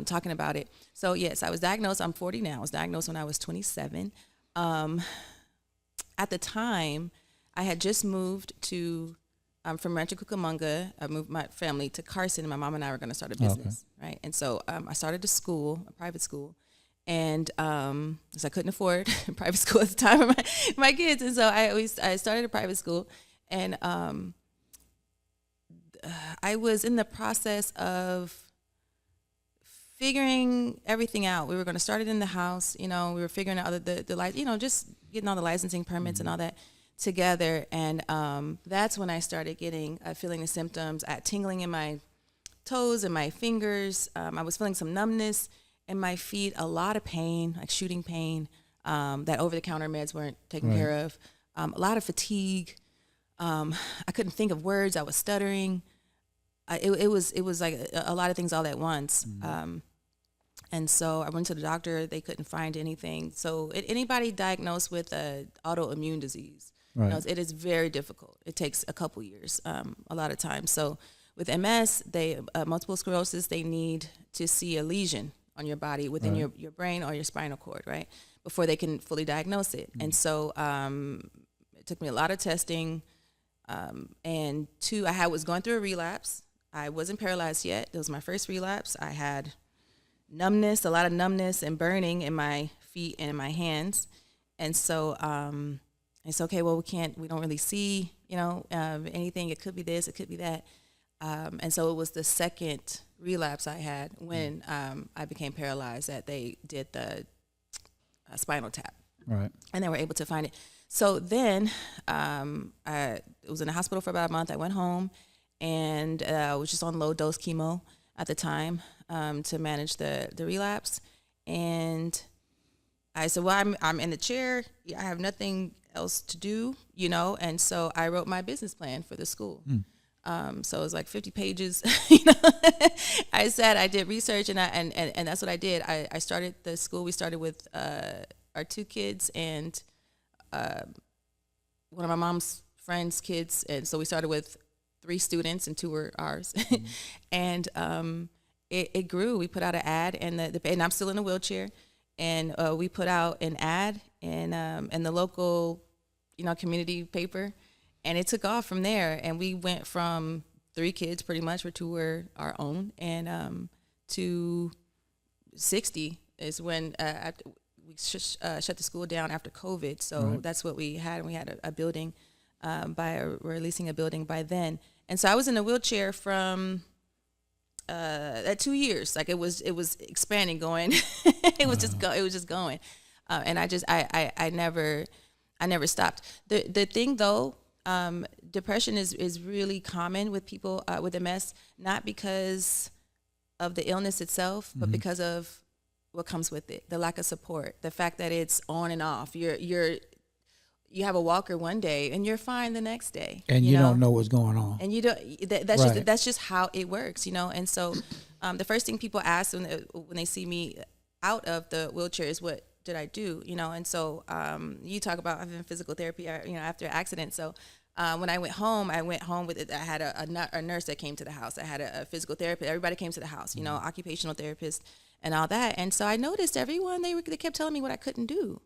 talking about it. So yes, I was diagnosed. I'm 40 now. I was diagnosed when I was 27. At the time, I had just moved from Rancho Cucamonga. I moved my family to Carson, and my mom and I were going to start a business, right? And so I started a private school, and because I couldn't afford private school at the time for my kids, and so I started a private school, and I was in the process of figuring everything out. We were going to start it in the house, we were figuring out the just getting all the licensing permits and all that together, and that's when I started feeling the symptoms. I had tingling in my toes and my fingers. I was feeling some numbness in my feet, a lot of pain, like shooting pain, that over-the-counter meds weren't taking care of, a lot of fatigue. I couldn't think of words. I was stuttering. It was like a lot of things all at once. And so I went to the doctor. They couldn't find anything. So anybody diagnosed with an autoimmune disease, it is very difficult. It takes a couple years, a lot of times. So with MS, multiple sclerosis, they need to see a lesion on your body within your brain or your spinal cord, right, before they can fully diagnose it. And so it took me a lot of testing. And I was going through a relapse. I wasn't paralyzed yet. It was my first relapse. I had a lot of numbness and burning in my feet and in my hands. And so it's okay, well, we don't really see, anything. It could be this, it could be that. And so it was the second relapse I had when I became paralyzed that they did the spinal tap. Right. And they were able to find it. So then I was in the hospital for about a month. I went home and was just on low dose chemo at the time to manage the relapse. And I said, well, I'm in the chair. I have nothing else to do, and so I wrote my business plan for the school. So it was like 50 pages. I did research, and that's what I did. I started the school. We started with our 2 kids and one of my mom's friends' kids, and so we started with 3 students and 2 were ours. And it grew. We put out an ad, and I'm still in a wheelchair, and we put out an ad in the local, community paper, and it took off from there. And we went from 3 kids, pretty much, where 2 were our own, and to 60 is when we shut the school down after COVID. So that's what we had, and we had a building we're leasing a building by then. And so I was in a wheelchair from 2 years. Like it was expanding, going. It was just going, and I never stopped. The thing though, depression is really common with people with MS, not because of the illness itself, but because of what comes with it, the lack of support, the fact that it's on and off. You have a walker one day and you're fine the next day, and you don't know what's going on, and you don't. That's just how it works, And so, the first thing people ask when they see me out of the wheelchair is, "What did I do?" And so you talk about having physical therapy, after an accident. So When I went home with it. I had a nurse that came to the house. I had a physical therapist. Everybody came to the house, occupational therapist and all that. And so I noticed everyone, they kept telling me what I couldn't do.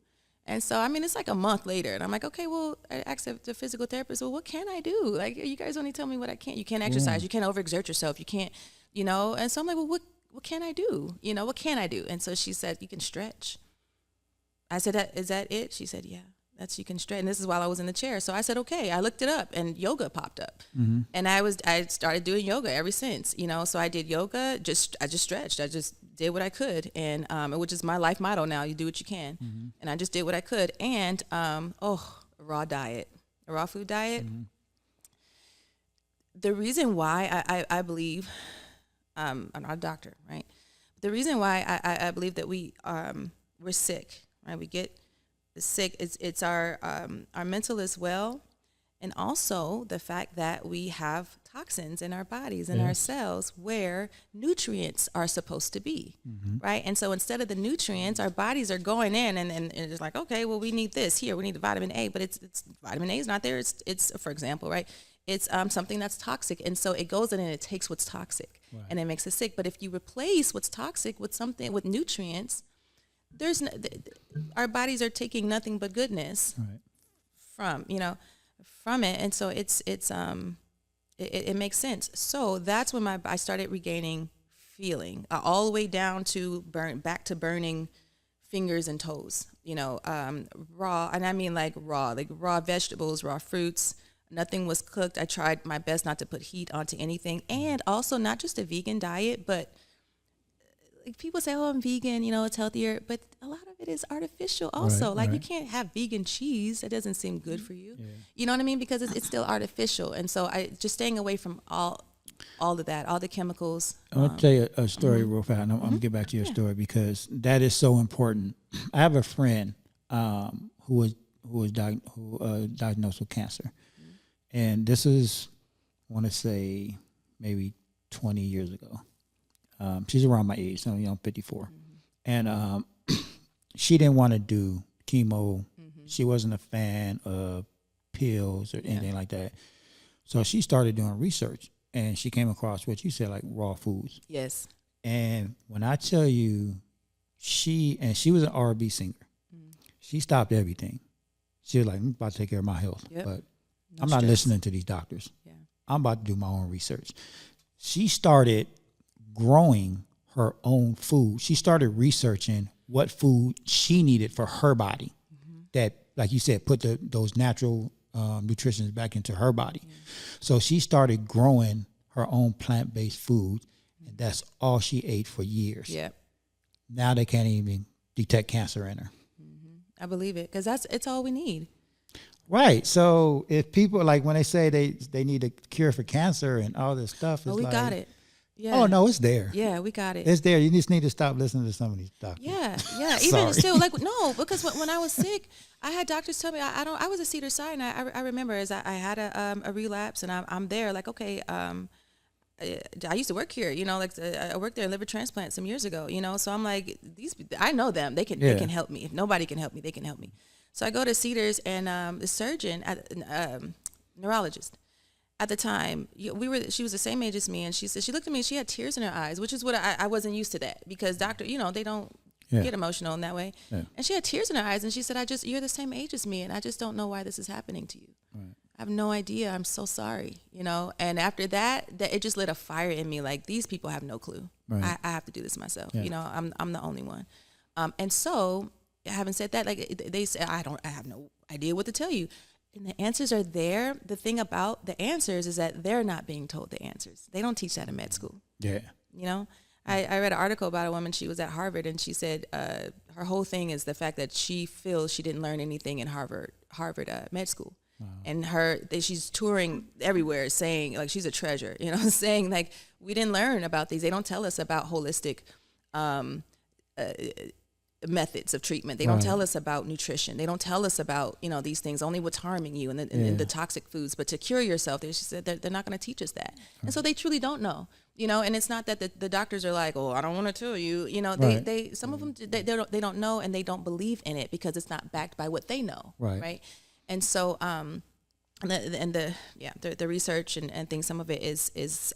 And so, I mean, it's like a month later, and I'm like, okay, well, I asked the physical therapist, well, what can I do? Like, you guys only tell me what I can't. You can't exercise. You can't overexert yourself. You can't, And so I'm like, well, what can I do? What can I do? And so she said, you can stretch. I said, is that it? She said, yeah, you can stretch. And this is while I was in the chair. So I said, okay. I looked it up, and yoga popped up. And I started doing yoga ever since, So I did yoga. I just stretched. I just did what I could, and which is my life motto now. You do what you can, and I just did what I could. And a raw food diet. The reason why I believe, I'm not a doctor, right? The reason why I believe that we're sick, right? We get sick. It's our mental as well, and also the fact that we have toxins in our bodies and our cells where nutrients are supposed to be, right? And so instead of the nutrients, our bodies are going in and it's like, okay, well, we need this here, we need the vitamin A, but it's vitamin A is not there. It's for example, right? It's something that's toxic, and so it goes in and it takes what's toxic, and it makes us sick. But if you replace what's toxic with something with nutrients, our bodies are taking nothing but goodness from it, and so it makes sense. So that's when I started regaining feeling, all the way down to back to burning fingers and toes, raw, and I mean like raw vegetables, raw fruits. Nothing was cooked. I tried my best not to put heat onto anything, and also not just a vegan diet, but like people say, oh, I'm vegan, it's healthier, but a lot of it is artificial also. You can't have vegan cheese. That doesn't seem good for you. Yeah. You know what I mean? Because it's still artificial. And so I just staying away from all of that, all the chemicals. I want to tell you a story real fast. I'm going to get back to your story because that is so important. I have a friend who was diagnosed with cancer. And this is, I want to say, maybe 20 years ago. She's around my age, so I'm 54. And she didn't want to do chemo. She wasn't a fan of pills or anything like that. So she started doing research, and she came across what you said, like raw foods. Yes. And when I tell you, she was an R&B singer. She stopped everything. She was like, I'm about to take care of my health. Yep. But I'm not listening to these doctors. Yeah. I'm about to do my own research. She started growing her own food. She started researching what food she needed for her body that, like you said, put those natural nutritions back into her body. So she started growing her own plant-based food, and that's all she ate for years. Yep. Now they can't even detect cancer in her. I believe it, because it's all we need. Right. So if people, like when they say they need a cure for cancer and all this stuff, it's we like, got it. Yeah. Oh no, it's there. Yeah, we got it. It's there. You just need to stop listening to some of these doctors. Yeah. Even still, no, because when I was sick, I had doctors tell me I was a Cedars-Sinai, and I remember as I had a relapse, and I'm there like, okay, I used to work here, I worked there in liver transplant some years ago, so I'm like, I know them. They can help me. If nobody can help me, they can help me. So I go to Cedars, and the surgeon, neurologist, at the time, she was the same age as me, and she said, she looked at me, she had tears in her eyes, which is what I wasn't used to that, because doctor, they don't get emotional in that way. Yeah. And she had tears in her eyes, and she said, you're the same age as me, and I just don't know why this is happening to you. Right. I have no idea. I'm so sorry, And after that it just lit a fire in me. Like, these people have no clue. Right. I have to do this myself. Yeah. I'm the only one. And so, having said that, like they say, I have no idea what to tell you. And the answers are there. The thing about the answers is that they're not being told the answers. They don't teach that in med school. Yeah. I read an article about a woman. She was at Harvard, and she said her whole thing is the fact that she feels she didn't learn anything in Harvard med school. Wow. And she's touring everywhere saying, like, she's a treasure, saying, like, we didn't learn about these. They don't tell us about holistic methods of treatment. They don't tell us about nutrition. They don't tell us about, these things, only what's harming you and the toxic foods. But to cure yourself, she said they're not going to teach us that. And so they truly don't know, and it's not that the doctors are like, oh, I don't want to tell you, they some of them, they don't know, and they don't believe in it because it's not backed by what they know. Right. And so, the research and things, some of it is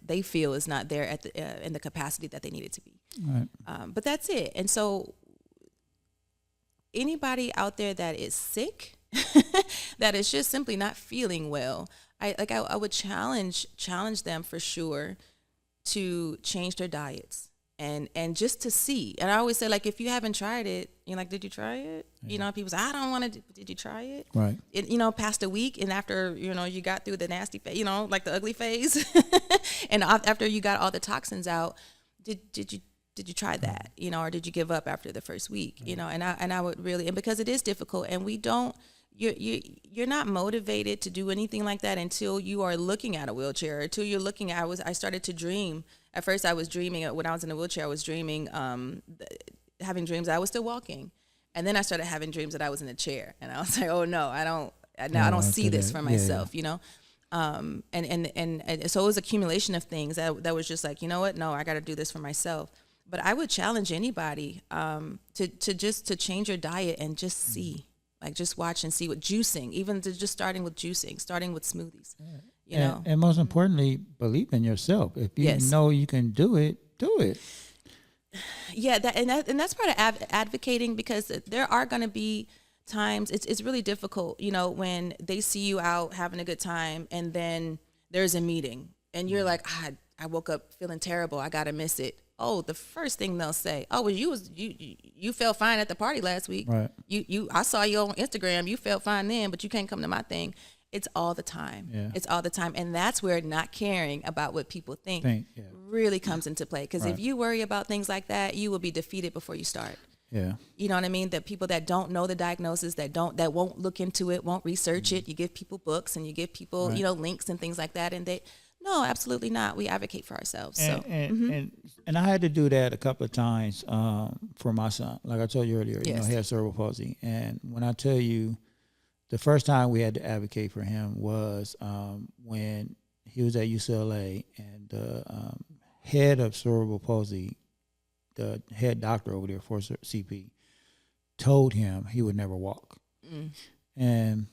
they feel is not there at in the capacity that they need it to be. Right. But that's it. And so anybody out there that is sick, that is just simply not feeling well, I would challenge them for sure to change their diets. And just to see. And I always say, like, if you haven't tried it, you're like, did you try it? Yeah. You know, people say, I don't want to, did you try it? Right. Past a week, and after, you got through the nasty phase, like the ugly phase, and after you got all the toxins out, did you try that? Or did you give up after the first week? Right. And I would really, and because it is difficult, and we don't, you're not motivated to do anything like that until you are looking at a wheelchair, until you're looking at, I started to dream. At first I was dreaming, when I was in a wheelchair, I was dreaming, having dreams that I was still walking. And then I started having dreams that I was in a chair. And I was like, oh no, I don't see this for myself, And so it was accumulation of things that was just like, you know what? No, I got to do this for myself. But I would challenge anybody to change your diet and just see. Like, just watch and see what juicing, even just starting with juicing, starting with smoothies, And most importantly, believe in yourself. If you know you can do it, do it. Yeah, and that's part of advocating, because there are going to be times it's really difficult, when they see you out having a good time and then there's a meeting and you're like, I woke up feeling terrible, I got to miss it. Oh, the first thing they'll say, oh, well, you felt fine at the party last week. Right. I saw you on Instagram. You felt fine then, but you can't come to my thing. It's all the time. Yeah. It's all the time. And that's where not caring about what people think really comes into play. Because if you worry about things like that, you will be defeated before you start. Yeah. You know what I mean? The people that don't know the diagnosis, that won't look into it, won't research it. You give people books and you give people, links and things like that. And no, absolutely not. We advocate for ourselves. And I had to do that a couple of times for my son. Like I told you earlier, he had cerebral palsy. And when I tell you, the first time we had to advocate for him was when he was at UCLA, and the head of cerebral palsy, the head doctor over there for CP, told him he would never walk. Mm. And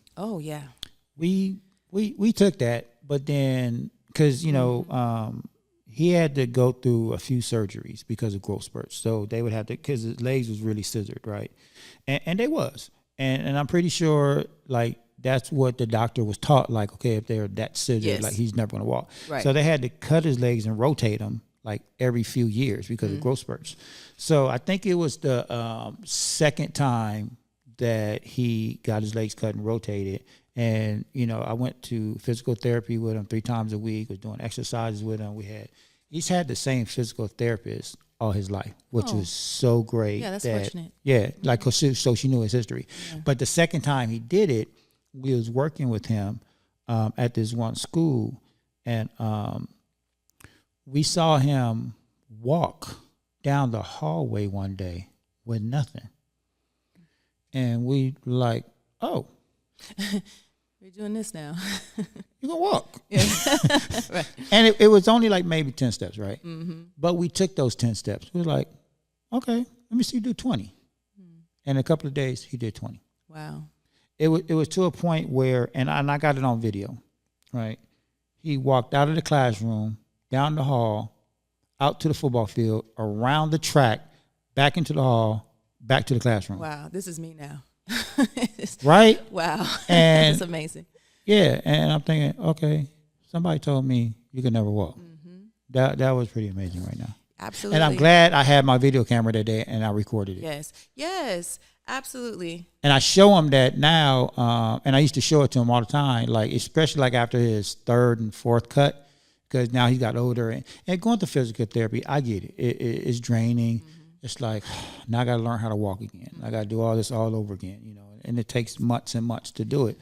we took that, but then because he had to go through a few surgeries because of growth spurts, so they would have to, because his legs was really scissored, right? And they was. And I'm pretty sure, like, that's what the doctor was taught, like, okay, if they're that scissored, like, he's never going to walk. Right. So they had to cut his legs and rotate them, like, every few years because of growth spurts. So I think it was the second time that he got his legs cut and rotated. And, I went to physical therapy with him 3 times a week, was doing exercises with him. He's had the same physical therapist all his life, which was so great. Yeah, that's fortunate. Yeah, like, so she knew his history. Yeah. But the second time he did it, we was working with him at this one school, and we saw him walk down the hallway one day with nothing. And we like, oh. We're doing this now. You can walk. Yeah. Right. And it was only like maybe 10 steps, right? Mm-hmm. But we took those 10 steps. We were like, okay, let me see you do 20. And in a couple of days, he did 20. Wow. It was to a point where, and I got it on video, right? He walked out of the classroom, down the hall, out to the football field, around the track, back into the hall, back to the classroom. Wow, this is me now. Right? Wow. And that's amazing. Yeah, and I'm thinking, okay, somebody told me you could never walk. Mm-hmm. That was pretty amazing right now. Absolutely. And I'm glad I had my video camera that day and I recorded it. Yes, absolutely. And I show him that now, and I used to show it to him all the time, like, especially like after his 3rd and 4th cut, because now he got older. And going to physical therapy, I get it. It's draining. Mm-hmm. It's like, now I got to learn how to walk again. I got to do all this all over again, and it takes months and months to do it.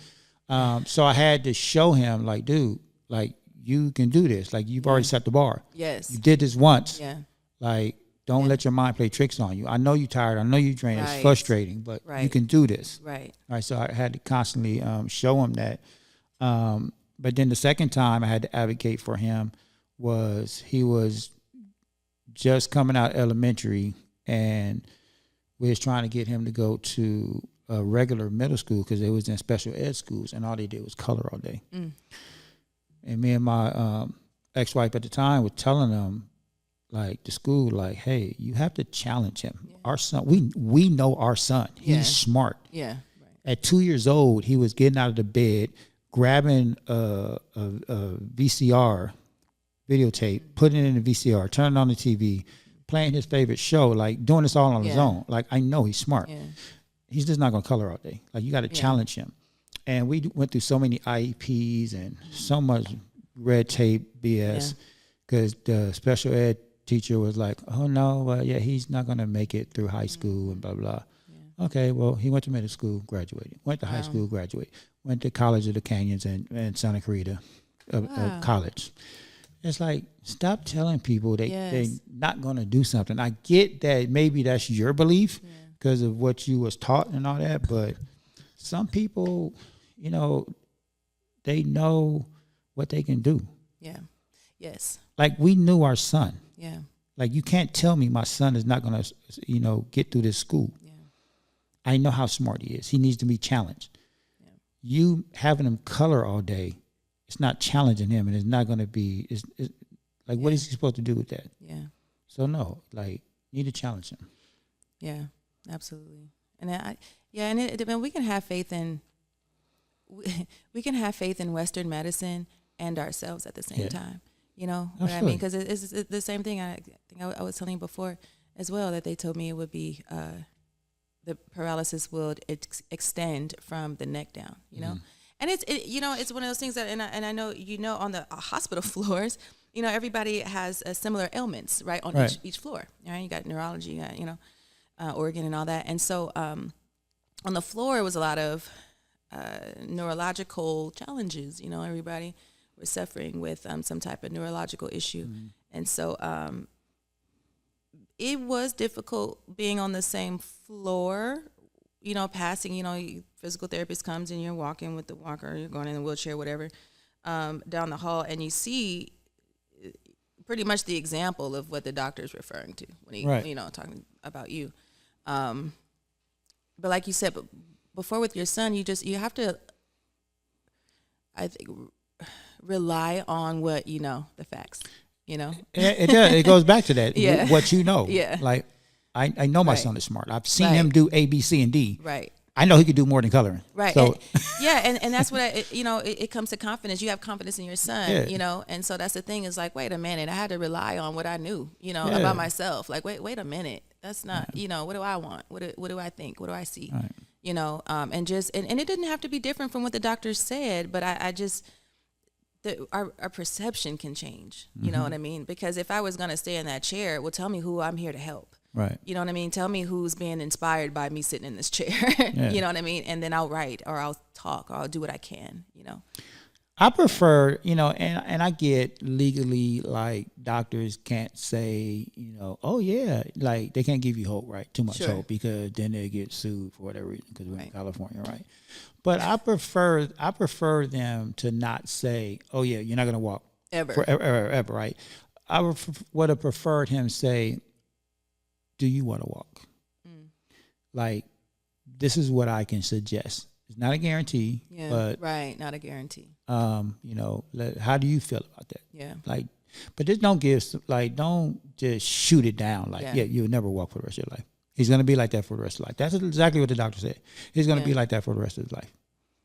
So I had to show him, like, dude, like, you can do this. Like, you've already set the bar. Yes. You did this once. Yeah. Like, don't let your mind play tricks on you. I know you're tired. I know you're drained. Right. It's frustrating, but you can do this. Right. Right. So I had to constantly show him that. But then the second time I had to advocate for him was he was just coming out elementary, and we was trying to get him to go to a regular middle school because they was in special ed schools, and all they did was color all day. And me and my ex-wife at the time were telling them, like, the school, like, hey, you have to challenge him. Yeah. Our son, we know our son. He's smart. Yeah. Right. At 2 years old, he was getting out of the bed, grabbing a VCR videotape, putting it in the VCR, turning on the TV, playing his favorite show, like doing this all on his own. Like, I know he's smart. Yeah. He's just not going to color all day. Like, you got to challenge him. And we went through so many IEPs and so much red tape BS because the special ed teacher was like, oh, no, he's not going to make it through high school and blah, blah. Yeah. Okay, well, he went to middle school, graduated. Went to high school, graduated. Went to College of the Canyons and Santa Clarita College. It's like, stop telling people they're not going to do something. I get that maybe that's your belief because of what you was taught and all that, but some people, you know, they know what they can do. Yeah. Yes. Like, we knew our son. Yeah. Like, you can't tell me my son is not going to, you know, get through this school. Yeah. I know how smart he is. He needs to be challenged. Yeah. You having him color all day, it's not challenging him, and it's not going to be, it's like, what is he supposed to do with that? Yeah. So, no, like, you need to challenge him. Yeah, absolutely. And we can have faith in, we can have faith in Western medicine and ourselves at the same time. You know what I mean? Because it's the same thing. I think I was telling you before as well, that they told me it would be the paralysis would extend from the neck down. You know, and it's one of those things that, and I know, you know, on the hospital floors, you know, everybody has similar ailments, right, on each floor. Right, you got neurology, you got, you know, organ and all that, and so on the floor it was a lot of neurological challenges. You know, everybody was suffering with some type of neurological issue. And so it was difficult being on the same floor, you know, passing, you know, physical therapist comes and you're walking with the walker, you're going in a wheelchair, whatever, down the hall, and you see pretty much the example of what the doctor is referring to when he, you know, talking about you. But like you said, before with your son, you have to, I think, rely on what you know, the facts, you know. It does. It goes back to that. What you know. Yeah. Like, I know my son is smart. I've seen him do A, B, C, and D. Right. I know he could do more than coloring. Right. So and that's what it comes to confidence. You have confidence in your son, you know, and so that's the thing, is like, wait a minute, I had to rely on what I knew, you know, about myself. Like, wait a minute, that's not, you know, what do I want? What do I think? What do I see? Right. You know, and it didn't have to be different from what the doctor said, but I just, our perception can change. You know what I mean? Because if I was going to stay in that chair, well, tell me who I'm here to help. Right. You know what I mean? Tell me who's being inspired by me sitting in this chair. You know what I mean? And then I'll write, or I'll talk, or I'll do what I can, you know. I prefer, you know, and I get legally, like, doctors can't say, you know, oh yeah, like, they can't give you hope, right? Too much hope, because then they get sued for whatever reason, because we're in California, right? But I prefer them to not say, oh yeah, you're not gonna walk ever, right? I would have preferred him say, do you want to walk? Like, this is what I can suggest. It's not a guarantee, but not a guarantee. You know, how do you feel about that? Yeah. Like, but just don't just shoot it down. Like, you'll never walk for the rest of your life. He's going to be like that for the rest of life. That's exactly what the doctor said. He's going to be like that for the rest of his life.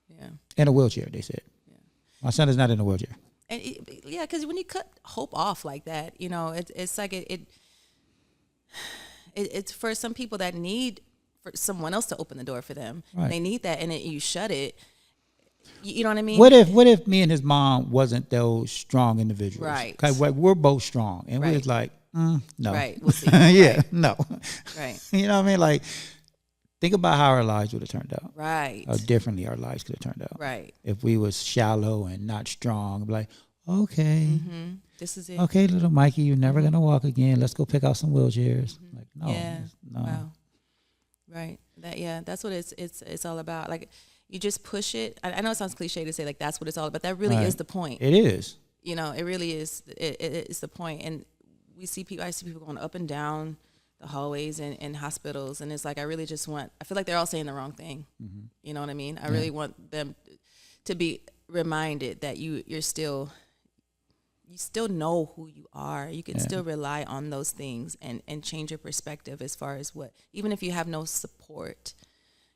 Yeah. In a wheelchair, they said. Yeah. My son is not in a wheelchair. And because when you cut hope off like that, you know, it's like it's for some people that need for someone else to open the door for them. Right. They need that, and you shut it. You know what I mean? What if me and his mom wasn't those strong individuals? Right. Because we're both strong, and we was like, no. Right. We'll see. No. Right. You know what I mean? Like, think about how our lives would have turned out. Right. How differently our lives could have turned out. Right. If we was shallow and not strong, like, okay, this is it. Okay, little Mikey, you're never gonna walk again. Let's go pick out some wheelchairs. Like, no. Yeah. No. Wow. Right. That's what it's all about. Like, you just push it. I know it sounds cliche to say, like, that's what it's all about. That really is the point. It is. You know, it really is. It's the point. And I see people going up and down the hallways and hospitals, and it's like I really just want. I feel like they're all saying the wrong thing. You know what I mean? I really want them to be reminded that you still know who you are. You can still rely on those things and change your perspective as far as what, even if you have no support,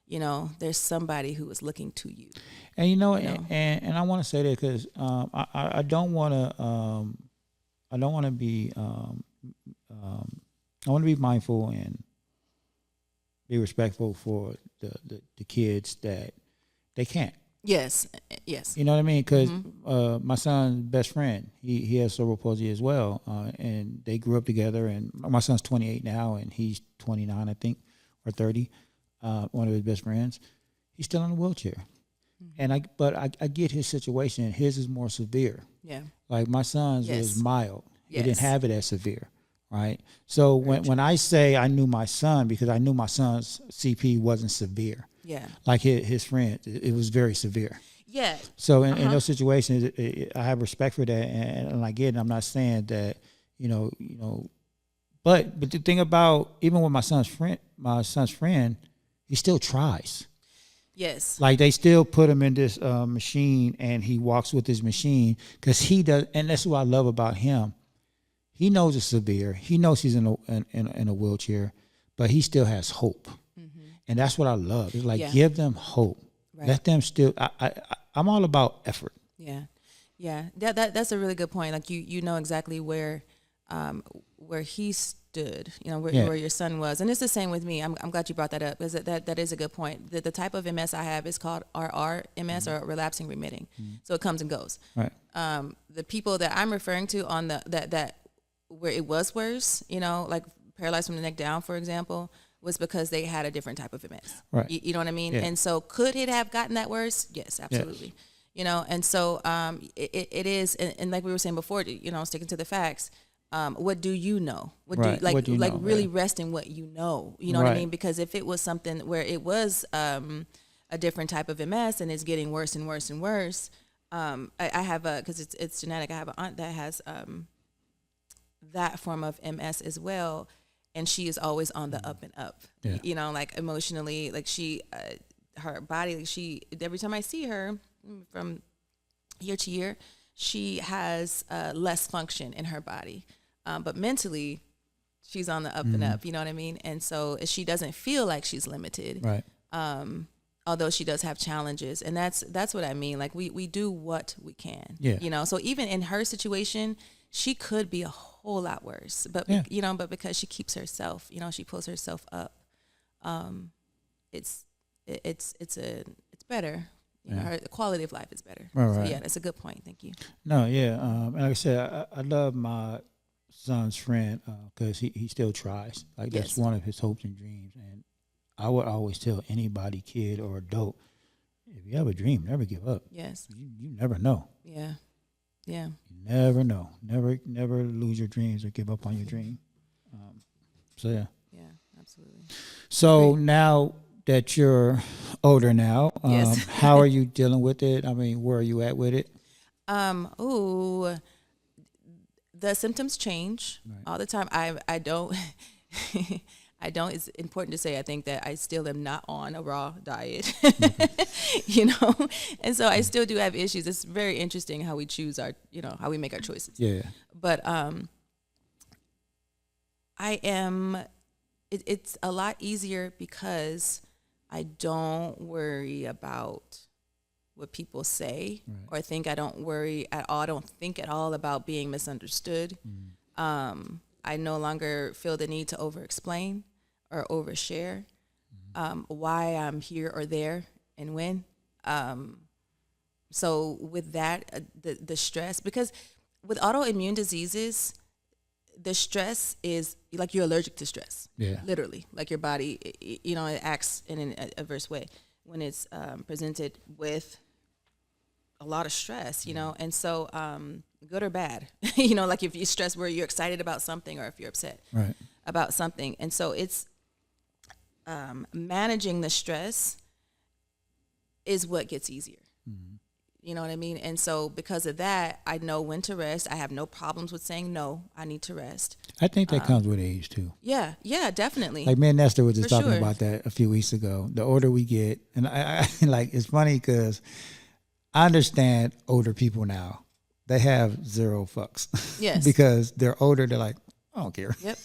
you know, there's somebody who is looking to you. And you know? And I want to say that because I don't want to be I want to be mindful and be respectful for the kids that they can't. Yes. You know what I mean? Because my son's best friend, he has cerebral palsy as well, and they grew up together. And my son's 28 now, and he's 29, I think, or 30. One of his best friends, he's still in a wheelchair. And I get his situation. His is more severe. Yeah. Like my son's was mild. Yes. He didn't have it as severe, right? So when I say I knew my son, because I knew my son's CP wasn't severe. Yeah. Like his friend, it was very severe. Yeah. So in those situations, I have respect for that, and I get it. I'm not saying that, you know, but the thing about, even with my son's friend, he still tries. Yes. Like they still put him in this machine, and he walks with his machine because he does, and that's what I love about him. He knows it's severe. He knows he's in a wheelchair, but he still has hope. And that's what I love. It's like, give them hope. Right. Let them still. I'm all about effort. Yeah, yeah. That's a really good point. Like you know exactly where he stood. You know where your son was, and it's the same with me. I'm glad you brought that up because that is a good point. The type of MS I have is called RR-MS or relapsing remitting. So it comes and goes. Right. The people that I'm referring to on that where it was worse, you know, like paralyzed from the neck down, for example, was because they had a different type of MS. Right. You know what I mean? Yeah. And so could it have gotten that worse? Yes, absolutely. Yes. You know, and so it is, and like we were saying before, you know, sticking to the facts, what do you know? What do you know? Really rest in what you know. You know what I mean? Because if it was something where it was a different type of MS and it's getting worse and worse and worse, I have because it's genetic. I have an aunt that has that form of MS as well. And she is always on the up and up, you know, like emotionally, like her body, like every time I see her from year to year, she has less function in her body. But mentally, she's on the up and up, you know what I mean? And so she doesn't feel like she's limited, right? Although she does have challenges. And that's what I mean. Like we do what we can, you know? So even in her situation, she could be a whole lot worse, but you know, but because she keeps herself, you know, she pulls herself up. It's better. You know, her quality of life is better. Right, so right. yeah, that's a good point. Thank you. No, yeah, and like I said, I love my son's friend because he still tries. Like that's one of his hopes and dreams. And I would always tell anybody, kid or adult, if you have a dream, never give up. Yes. You never know. Yeah. Yeah. You never know. Never lose your dreams or give up on your dream. So yeah. Yeah, absolutely. So now that you're older now, how are you dealing with it? I mean, where are you at with it? The symptoms change all the time. I don't it's important to say, I think that I still am not on a raw diet, you know? And so I still do have issues. It's very interesting how we choose how we make our choices. Yeah. But it's a lot easier because I don't worry about what people say or think. I don't worry at all. I don't think at all about being misunderstood. I no longer feel the need to over-explain or overshare why I'm here or there and when. So with that, the stress, because with autoimmune diseases, the stress is like you're allergic to stress. Yeah. Literally, like your body, you know, it acts in an adverse way when it's presented with a lot of stress, you know, and so good or bad, you know, like if you're stressed where you're excited about something or if you're upset about something. And so it's managing the stress is what gets easier. You know what I mean? And so because of that, I know when to rest. I have no problems with saying, no, I need to rest. I think that comes with age too. Yeah, definitely. Like me and Nestor were just For talking sure. about that a few weeks ago. The older we get, and I like, it's funny because I understand older people now. They have zero fucks. Yes. Because they're older. They're like, I don't care. Yep.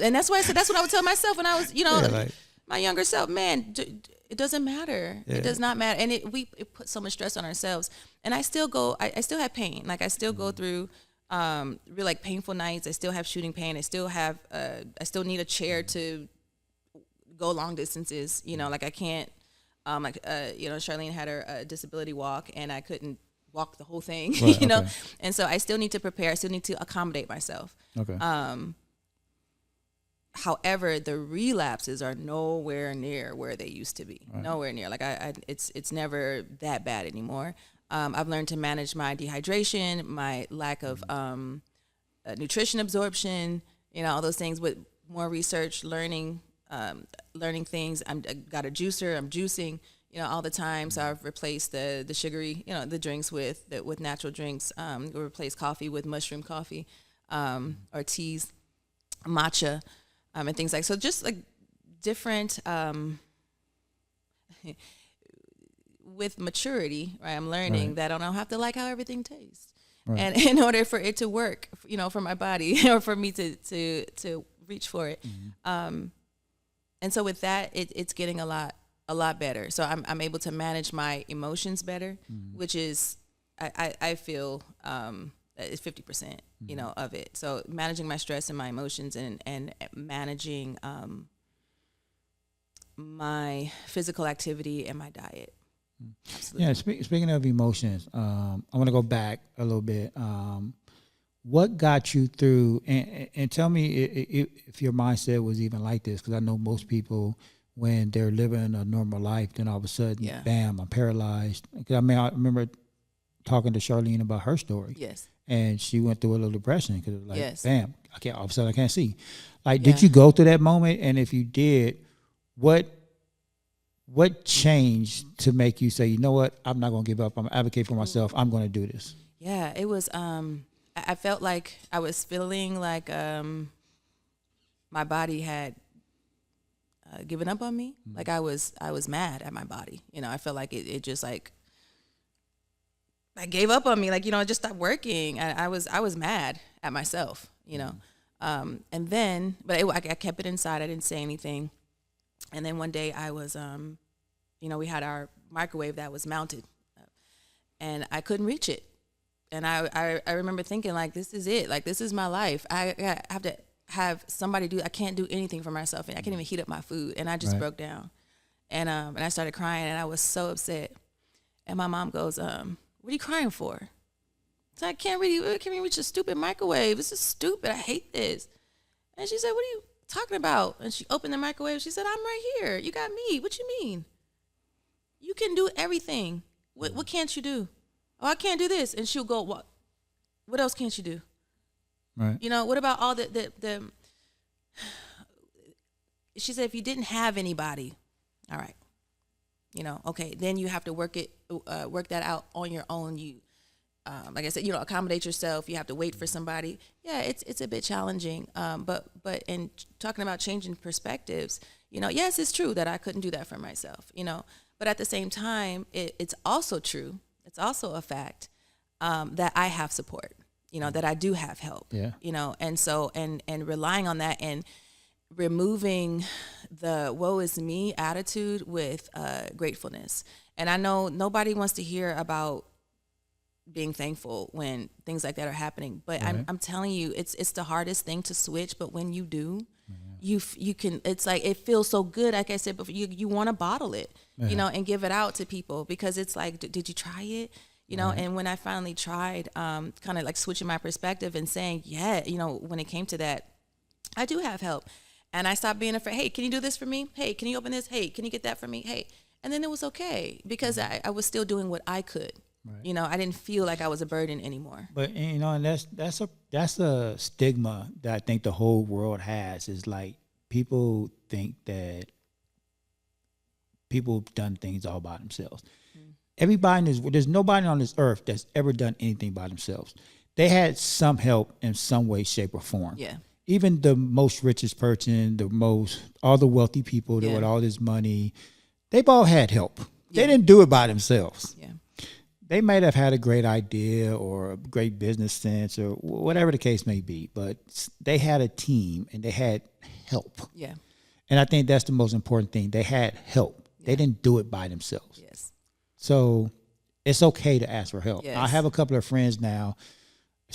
And that's why I said, that's what I would tell myself when I was, like, my younger self, man, it doesn't matter. Yeah. It does not matter. And it put so much stress on ourselves. And I still I still have pain. Like I still go through real like painful nights. I still have shooting pain. I still have, I still need a chair to go long distances. Like I can't, Charlene had her disability walk and I couldn't walk the whole thing, Right, you know? okay. And so I still need to prepare. I still need to accommodate myself. Okay. However, the relapses are nowhere near where they used to be. Right. Nowhere near. Like it's never that bad anymore. I've learned to manage my dehydration, my lack of nutrition absorption, all those things with more research, learning things. I got a juicer. I'm juicing, all the time. So I've replaced the sugary, the drinks with natural drinks. Replace coffee with mushroom coffee, or teas, matcha. And things like, so just like different, with maturity, right? I'm learning that I don't have to like how everything tastes. Right. And in order for it to work, for my body or for me to reach for it. Mm-hmm. And so with that, it's getting a lot better. So I'm able to manage my emotions better, which is, I feel, is 50%, of it. So managing my stress and my emotions and managing my physical activity and my diet. Absolutely. Yeah. Speaking of emotions, I want to go back a little bit. What got you through? And tell me if your mindset was even like this, because I know most people, when they're living a normal life, then all of a sudden, bam, I'm paralyzed. I remember talking to Charlene about her story. Yes. And she went through a little depression because it was like, yes. bam, all of a sudden I can't see. Like, did you go through that moment? And if you did, what changed to make you say, you know what, I'm not going to give up. I'm going to advocate for myself. I'm going to do this. Yeah, it was, I felt like I was feeling like my body had given up on me. Mm-hmm. Like I was mad at my body. I felt like it just like, I gave up on me, like, it just stopped working. I was mad at myself, and then, but I kept it inside. I didn't say anything. And then one day I was, we had our microwave that was mounted, and I couldn't reach it. And I remember thinking, like, this is it. Like, this is my life. I have to have somebody I can't do anything for myself. And I can't even heat up my food. And I just broke down. And I started crying, and I was so upset. And my mom goes, what are you crying for? So I can't reach a stupid microwave. This is stupid. I hate this. And she said, what are you talking about? And she opened the microwave. She said, I'm right here. You got me. What you mean? You can do everything. What can't you do? Oh, I can't do this. And she'll go, what else can't you do? Right. What about all the she said, if you didn't have anybody, all right, okay, then you have to work that out on your own. You, like I said, accommodate yourself. You have to wait for somebody. Yeah, it's a bit challenging. But in talking about changing perspectives, yes, it's true that I couldn't do that for myself, but at the same time, it's also true. It's also a fact that I have support, that I do have help, and so, and relying on that and removing the woe is me attitude with gratefulness. And I know nobody wants to hear about being thankful when things like that are happening, but I'm telling you, it's the hardest thing to switch. But when you do, you can, it's like, it feels so good. Like I said before, you want to bottle it, and give it out to people, because it's like, did you try it? And when I finally tried, kind of like switching my perspective and saying, when it came to that, I do have help. And I stopped being afraid. Hey, can you do this for me? Hey, can you open this? Hey, can you get that for me? Hey. And then it was okay, because I was still doing what I could. Right. I didn't feel like I was a burden anymore. But, and that's a stigma that I think the whole world has, is like, people think that people have done things all by themselves. there's nobody on this earth that's ever done anything by themselves. They had some help in some way, shape, or form. Yeah. Even the most richest person, all the wealthy people that Yeah. with all this money, they've all had help. Yeah. They didn't do it by themselves. Yeah. They might have had a great idea or a great business sense or whatever the case may be, but they had a team and they had help. Yeah. And I think that's the most important thing. They had help. Yeah. They didn't do it by themselves. Yes. So it's okay to ask for help. Yes. I have a couple of friends now.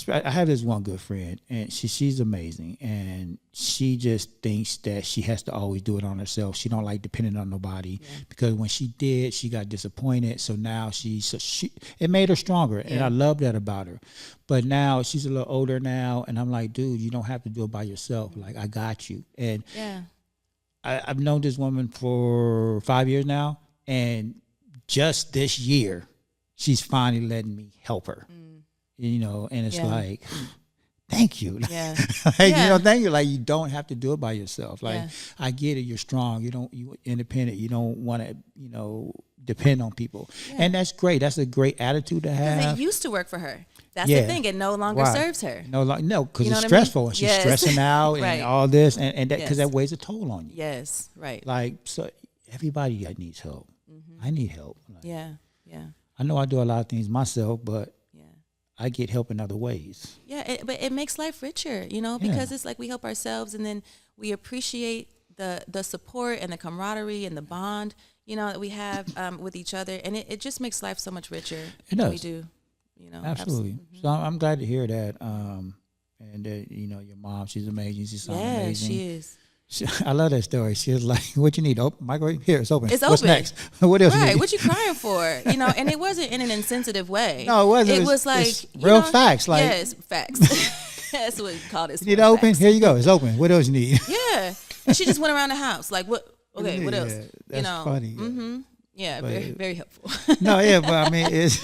I have this one good friend, and she's amazing, and she just thinks that she has to always do it on herself. She don't like depending on nobody because when she did, she got disappointed. So now it made her stronger, and I love that about her. But now she's a little older now, and I'm like, dude, you don't have to do it by yourself. Like, I got you. And I've known this woman for 5 years now, and just this year, she's finally letting me help her. And it's like, thank you. Yeah. Thank you. Like, you don't have to do it by yourself. Like, I get it. You're strong. You're independent. You don't want to, depend on people. Yeah. And that's great. That's a great attitude to have. Because it used to work for her. That's the thing. It no longer serves her. No, because it's stressful. And she's stressing out and all this. And that, because that weighs a toll on you. Yes. Right. Like, so everybody needs help. I need help. Like, yeah. I know I do a lot of things myself, but I get help in other ways. Yeah, but it makes life richer, because it's like we help ourselves and then we appreciate the support and the camaraderie and the bond, that we have with each other. And it just makes life so much richer. It does. We do, Absolutely. So I'm glad to hear that. And that, your mom, she's amazing. She sounds amazing. Yeah, she is. I love that story. She was like, what you need? Open microwave? Here, it's open. It's What's open. next? What else you need? What you crying for? And it wasn't in an insensitive way. No, it wasn't. It was like real facts. Like, yes, facts. That's what we call this. You need to open? Facts. Here you go. It's open. What else you need? Yeah. And she just went around the house. Like, what? Okay, what else? That's funny. Mm-hmm. Yeah, very, very helpful. No, but I mean, it's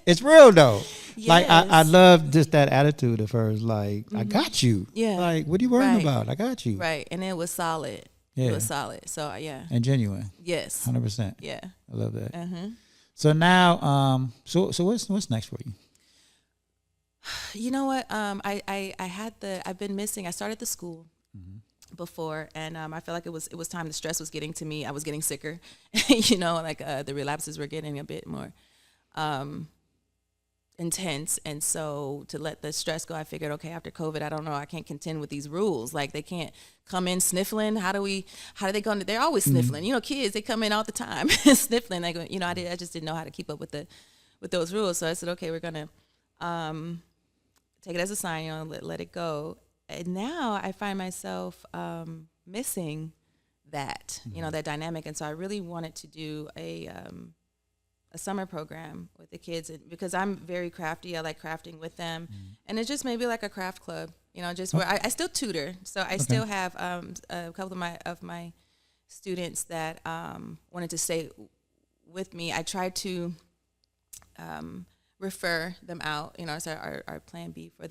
it's real though. Yes. Like I love just that attitude of hers. Like, I got you. Yeah. Like, what are you worrying about? I got you. Right, and it was solid. Yeah. It was solid. So and genuine. Yes. 100%. Yeah. I love that. So now, so what's next for you? You know what? I've been missing. I started the school before, and I feel like it was time. The stress was getting to me. I was getting sicker. The relapses were getting a bit more intense, and so to let the stress go, I figured, okay, after COVID, I don't know, I can't contend with these rules. Like, they can't come in sniffling. How do they go? They're always sniffling. Kids, they come in all the time sniffling. They go. I just didn't know how to keep up with those rules. So I said, okay, we're gonna take it as a sign. Let it go. And now I find myself missing that, that dynamic. And so I really wanted to do a summer program with the kids because I'm very crafty. I like crafting with them. And it's just maybe like a craft club, just where I still tutor. So I still have a couple of my students that wanted to stay with me. I tried to refer them out, as our plan B for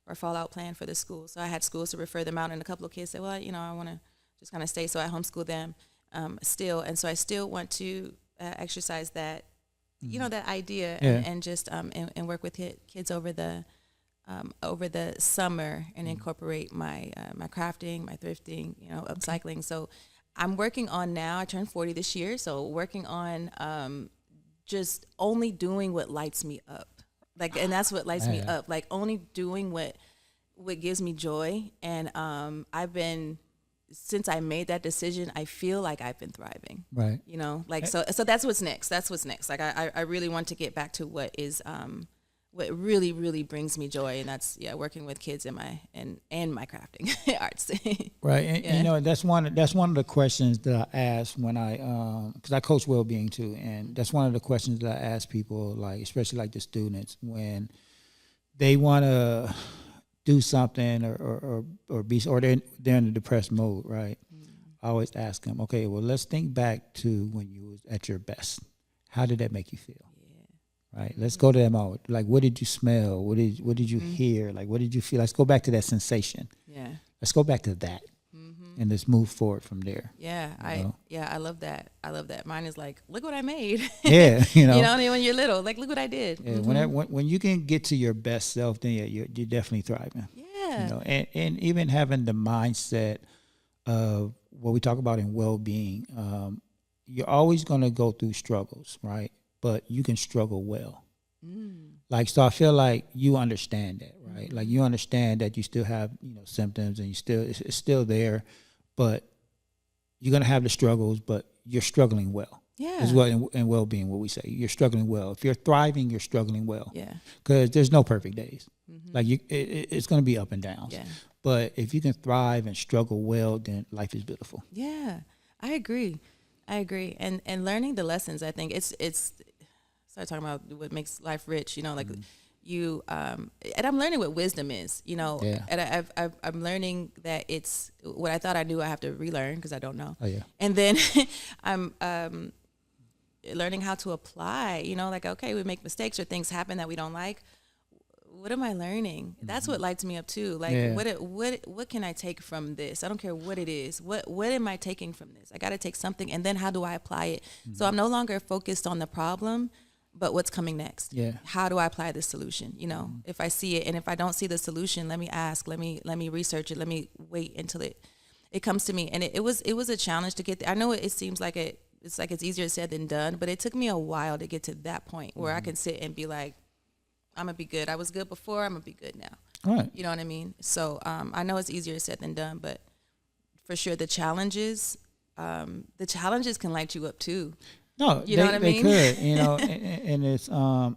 our fallout plan for the school. So I had schools to refer them out, and a couple of kids said, well, I want to just kind of stay. So I homeschool them still. And so I still want to exercise that, that idea and just and work with kids over the summer and incorporate my crafting, my thrifting, upcycling. So I'm working on now, I turned 40 this year, so working on just only doing what lights me up. And that's what lights me up. Like, only doing what gives me joy. And since I made that decision, I feel like I've been thriving. Right. So that's what's next. That's what's next. Like, I really want to get back to what is what really, really brings me joy, and that's working with kids in my crafting arts. Right. And that's one of the questions that I ask when I because I coach well-being too, and that's one of the questions that I ask people, like, especially like the students, when they want to do something or they're in a depressed mode, right? I always ask them, okay, well, let's think back to when you was at your best. How did that make you feel? Right. Let's go to that moment. Like, what did you smell? What did you hear? Like, what did you feel? Let's go back to that sensation. Yeah. Let's go back to that, and let's move forward from there. Yeah. I love that. Mine is like, look what I made. Yeah, you know, when you're little, like, look what I did. Yeah, when you can get to your best self, then you're definitely thriving. Yeah. You know, and even having the mindset of what we talk about in well-being, you're always going to go through struggles, right? But you can struggle well. Like, so I feel like you understand that, right? Like, you understand that you still have, symptoms, and it's still there, but you're going to have the struggles, but you're struggling well. Yeah. Is what in well-being, what we say. You're struggling well. If you're thriving, you're struggling well. Yeah. Because there's no perfect days. Like, it's going to be up and downs. Yeah. But if you can thrive and struggle well, then life is beautiful. Yeah, I agree. And learning the lessons, I think it's start talking about what makes life rich, like you, and I'm learning what wisdom is, Yeah. and I'm learning that it's what I thought I knew I have to relearn because I don't know. Oh, yeah. And then I'm learning how to apply, like, okay, we make mistakes or things happen that we don't like. What am I learning? That's what lights me up too. Like, Yeah. what can I take from this? I don't care what it is. What am I taking from this? I got to take something, and then how do I apply it? So I'm no longer focused on the problem, but what's coming next. Yeah. How do I apply this solution? If I see it, and if I don't see the solution, let me ask. Let me research it. Let me wait until it comes to me. And it was a challenge to get there. I know it seems like it's easier said than done, but it took me a while to get to that point where I can sit and be like, I'm going to be good. I was good before. I'm going to be good now. All right. You know what I mean? So I know it's easier said than done, but for sure the challenges can light you up too. No, you know what I mean? They could, and it's, and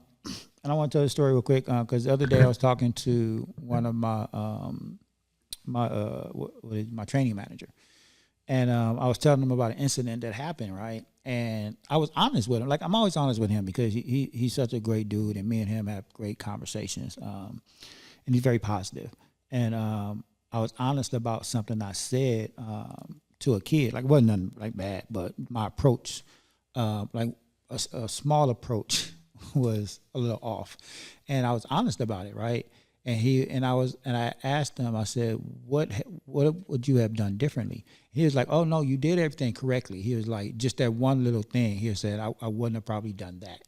I want to tell a story real quick, because the other day I was talking to one of my, my training manager. And I was telling him about an incident that happened, right? And I was honest with him. Like, I'm always honest with him because he's such a great dude, and me and him have great conversations. And he's very positive. And I was honest about something I said to a kid. Like, it wasn't nothing like bad, but my approach, like a small approach, was a little off. And I was honest about it, right? And I asked him, I said, what would you have done differently? He was like, oh, no, you did everything correctly. He was like, just that one little thing. He said, I wouldn't have probably done that,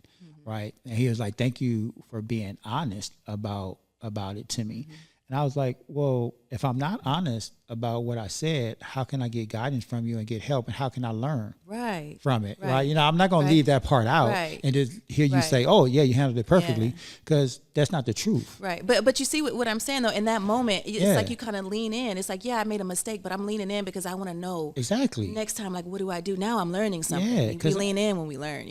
right? And he was like, thank you for being honest about it to me. And I was like, well, if I'm not honest about what I said, how can I get guidance from you and get help? And how can I learn from it, right? I'm not going to leave that part out and just hear you say, oh, yeah, you handled it perfectly, because that's not the truth. Right. But you see what I'm saying, though, in that moment, it's like you kind of lean in. It's like, yeah, I made a mistake, but I'm leaning in because I want to know. Exactly. Next time, like, what do I do? Now I'm learning something. Yeah, we lean in when we learn,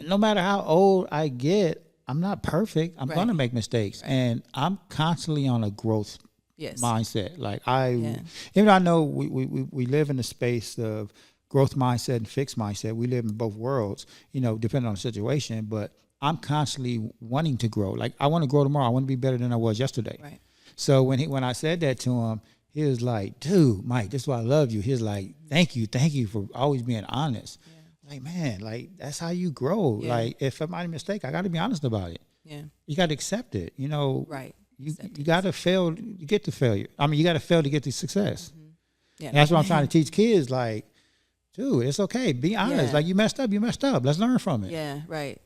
No matter how old I get, I'm not perfect. I'm going to make mistakes. And I'm constantly on a growth mindset. Like, even though I know we live in the space of growth mindset and fixed mindset, we live in both worlds, depending on the situation, but I'm constantly wanting to grow. Like, I want to grow tomorrow. I want to be better than I was yesterday. Right. So when I said that to him, he was like, dude, Mike, this is why I love you. He was like, thank you for always being honest. Yeah. Like, man, like, that's how you grow. Yeah. Like, if I made a mistake, I got to be honest about it. Yeah. You got to accept it. Right. You got to fail to get to failure. I mean, you got to fail to get to success. Yeah. And that's what I'm trying to teach kids. Like, dude, it's okay. Be honest. Like, you messed up. Let's learn from it. Yeah. Right.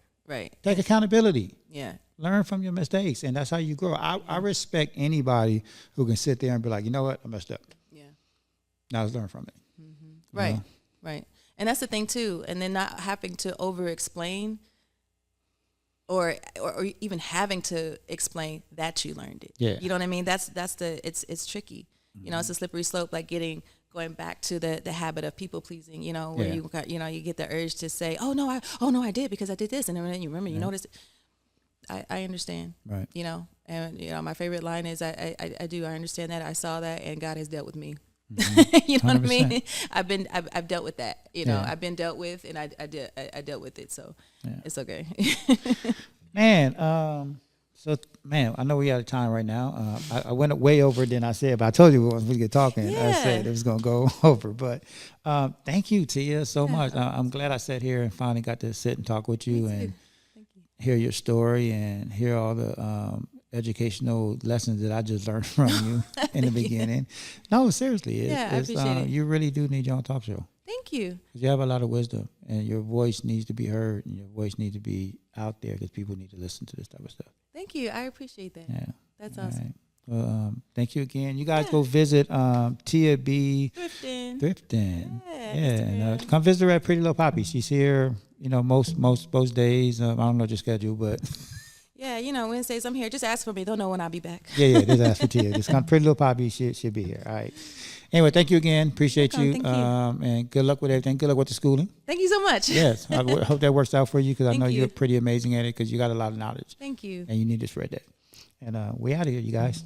Take accountability. Yeah. Learn from your mistakes. And that's how you grow. I respect anybody who can sit there and be like, you know what? I messed up. Yeah. Now let's learn from it. Right. Right. And that's the thing too. And then not having to over-explain or even having to explain that you learned it. Yeah. You know what I mean? It's tricky. It's a slippery slope, like going back to the habit of people pleasing, where you get the urge to say, oh no, I did because I did this. And then you remember, you notice. I understand. Right. And my favorite line is I understand that, I saw that, and God has dealt with me. You know 100%. What I mean? I've dealt with that. I've been dealt with, and I dealt with it. So it's okay. Man, I know we out of time right now. I went way over than I said, but I told you once we get talking, I said it was going to go over. But thank you, Tia, so much. I'm glad I sat here and finally got to sit and talk with you and hear your story and hear all the educational lessons that I just learned from you in the beginning. No, seriously. I appreciate it. You really do need your own talk show. Thank you. 'Cause you have a lot of wisdom, and your voice needs to be heard, and your voice needs to be out there because people need to listen to this type of stuff. Thank you. I appreciate that. Yeah. That's All awesome. right. Well, thank you again. You guys go visit Tia B. Thrifting. Yeah, and, come visit her at Pretty Little Poppy. She's here, most days. I don't know your schedule, but Yeah, Wednesdays I'm here. Just ask for me. They'll know when I'll be back. yeah, just ask for Tia. Just come Pretty Little Poppy. She'll be here. All right. Anyway, thank you again. Appreciate you. Thank you. And good luck with everything. Good luck with the schooling. Thank you so much. Yes, I hope that works out for you because I Thank know you. you're pretty amazing at it because you got a lot of knowledge Thank you. and you need to spread that. And we out of here, you guys.